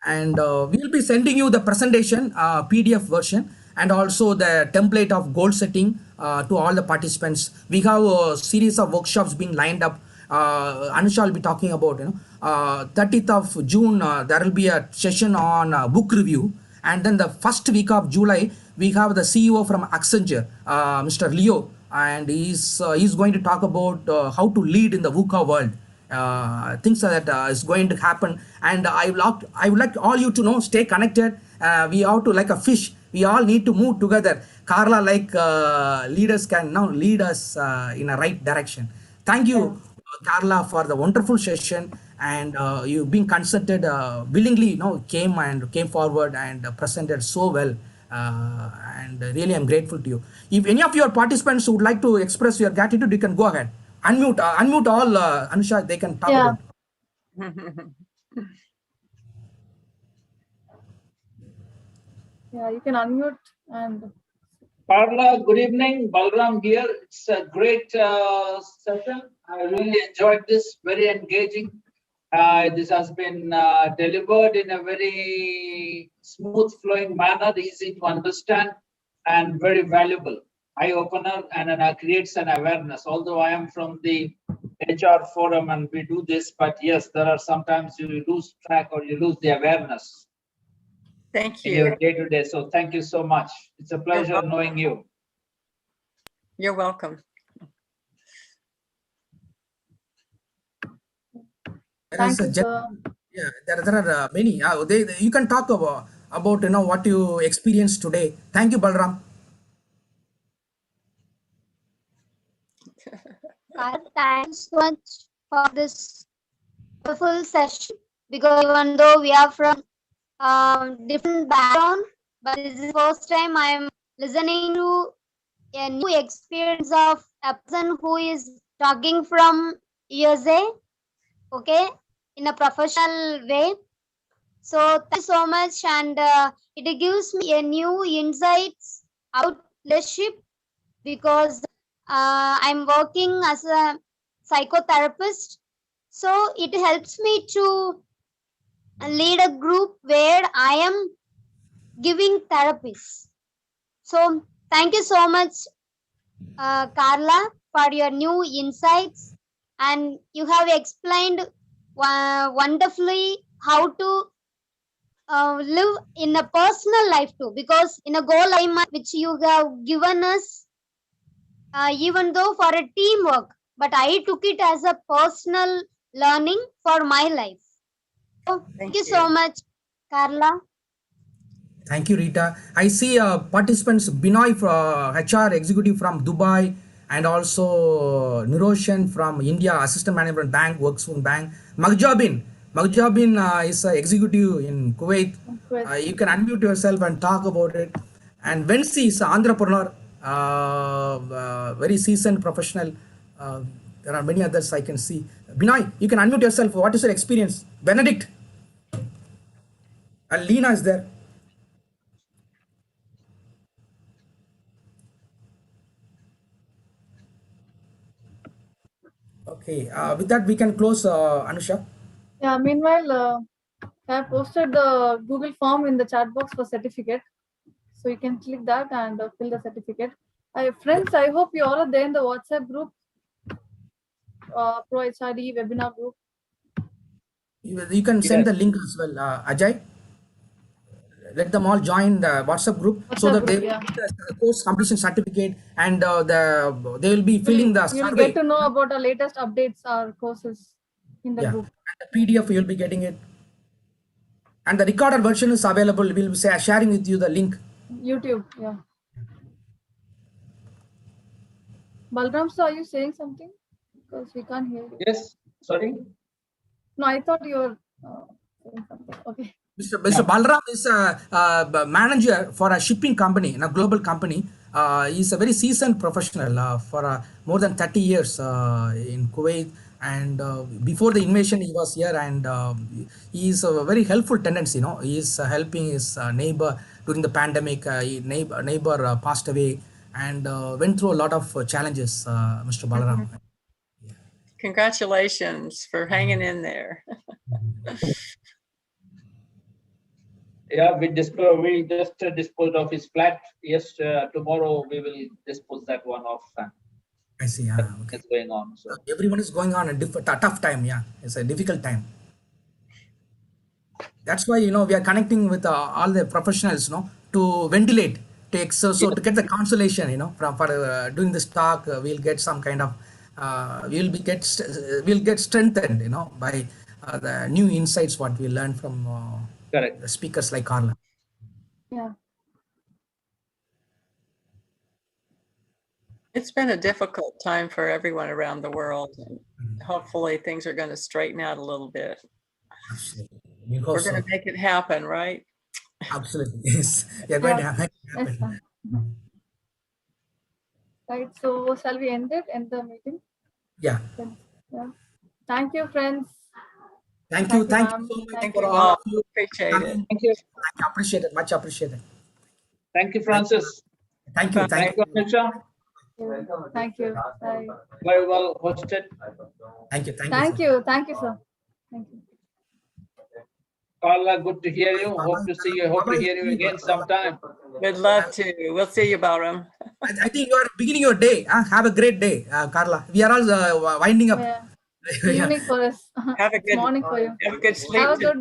And we will be sending you the presentation PDF version, and also the template of goal setting to all the participants. We have a series of workshops being lined up. Anusha will be talking about 30th of June there will be a session on book review, and then the first week of July we have the CEO from Accenture, Mr. Leo, and he's going to talk about how to lead in the VUCA world. Things that is going to happen, and I would like all you to stay connected. We have to, like a fish, we all need to move together. Carla, like leaders can now lead us in a right direction. Thank you, Carla, for the wonderful session, and you being consulted willingly came forward and presented so well, and really I'm grateful to you. If any of your participants would like to express your gratitude, you can go ahead. Unmute all, Anusha, they can talk about. Yeah, you can unmute. And Carla, good evening. Balram here. It's a great session. I really enjoyed this, very engaging. This has been delivered in a very smooth flowing manner, easy to understand, and very valuable. Eye-opener, and creates an awareness. Although I am from the HR forum and we do this, but yes, there are sometimes you lose track or you lose the awareness. Thank In you. your day to day. So thank you so much. It's a pleasure knowing you. You're welcome. thank you, sir. Yeah, there are many. You can talk about what you experienced today. Thank you, Balram. Thanks so much for this full session, because even though we are from different background, but this is the first time I am listening to a new experience of a person who is talking from USA, okay, in a professional way. So thank you so much, and it gives me a new insights about leadership, because I'm working as a psychotherapist. So it helps me to lead a group where I am giving therapies. So thank you so much, Carla, for your new insights, and you have explained wonderfully how to live in a personal life too, because in a goal alignment which you have given us, even though for a teamwork, but I took it as a personal learning for my life. So thank you so much, Carla. Thank you, Rita. I see participants Binoy, HR executive from Dubai, and also Niroshan from India, assistant manager in bank, works in bank. Maghjabin is an executive in Kuwait. You can unmute yourself and talk about it. And Vensi is an entrepreneur, very seasoned professional. There are many others I can see. Binoy, you can unmute yourself. What is your experience? Benedict. And Lena is there. Okay, with that we can close, Anusha. Yeah, meanwhile, I have posted the Google form in the chat box for certificate. So you can click that and fill the certificate. Friends, I hope you all are there in the WhatsApp group, Pro HRD webinar group. You can send the link as well, Ajay. Let them all join the WhatsApp group, so that they will get the course completion certificate, and they will be filling the survey. You'll get to know about the latest updates or courses in the group. And the PDF you'll be getting it, and the recorded version is available. We'll be sharing with you the link. YouTube, yeah. Balram, sir, are you saying something? Because we can't hear you. Yes, sorry. No, I thought you were saying something. Okay. Mr. Balram is a manager for a shipping company, in a global company. He's a very seasoned professional for more than 30 years in Kuwait. And before the invasion, he was here, and he is a very helpful tendency. He is helping his neighbor during the pandemic. Neighbor passed away and went through a lot of challenges, Mr. Balaram. Congratulations for hanging in there. Yeah, we just disposed of his flat. Yes, tomorrow we will dispose that one off. I see. Yeah, okay. It's going on. So everyone is going on a tough time. Yeah, it's a difficult time. That's why we are connecting with all the professionals, to ventilate, so to get the consolation, for doing this talk. We'll get some kind of we'll get strengthened, by the new insights what we learned from correct. The speakers like Carla. Yeah. It's been a difficult time for everyone around the world. And hopefully things are going to straighten out a little bit. Absolutely. We're going to make it happen, right? Absolutely. Yes. You're going to make it happen. Yes, right. So shall we end the meeting? Yeah. Yeah. Thank you, friends. Thank you so much for all of you. Appreciate it. Thank you. Appreciate it. Much appreciated. Thank you, Francis. Thank you. Thank you, Anisha. Thank you. Bye. Very well hosted. Thank you. Thank you. Thank you, sir. Thank you. Carla, good to hear you. Hope to see you. Hope to hear you again sometime. We'd love to. We'll see you, Balram. I think you are beginning your day. Have a great day, Carla. We are all winding up. Yeah. Evening for us. Have a good morning for you. Have a good sleep. Have a good day.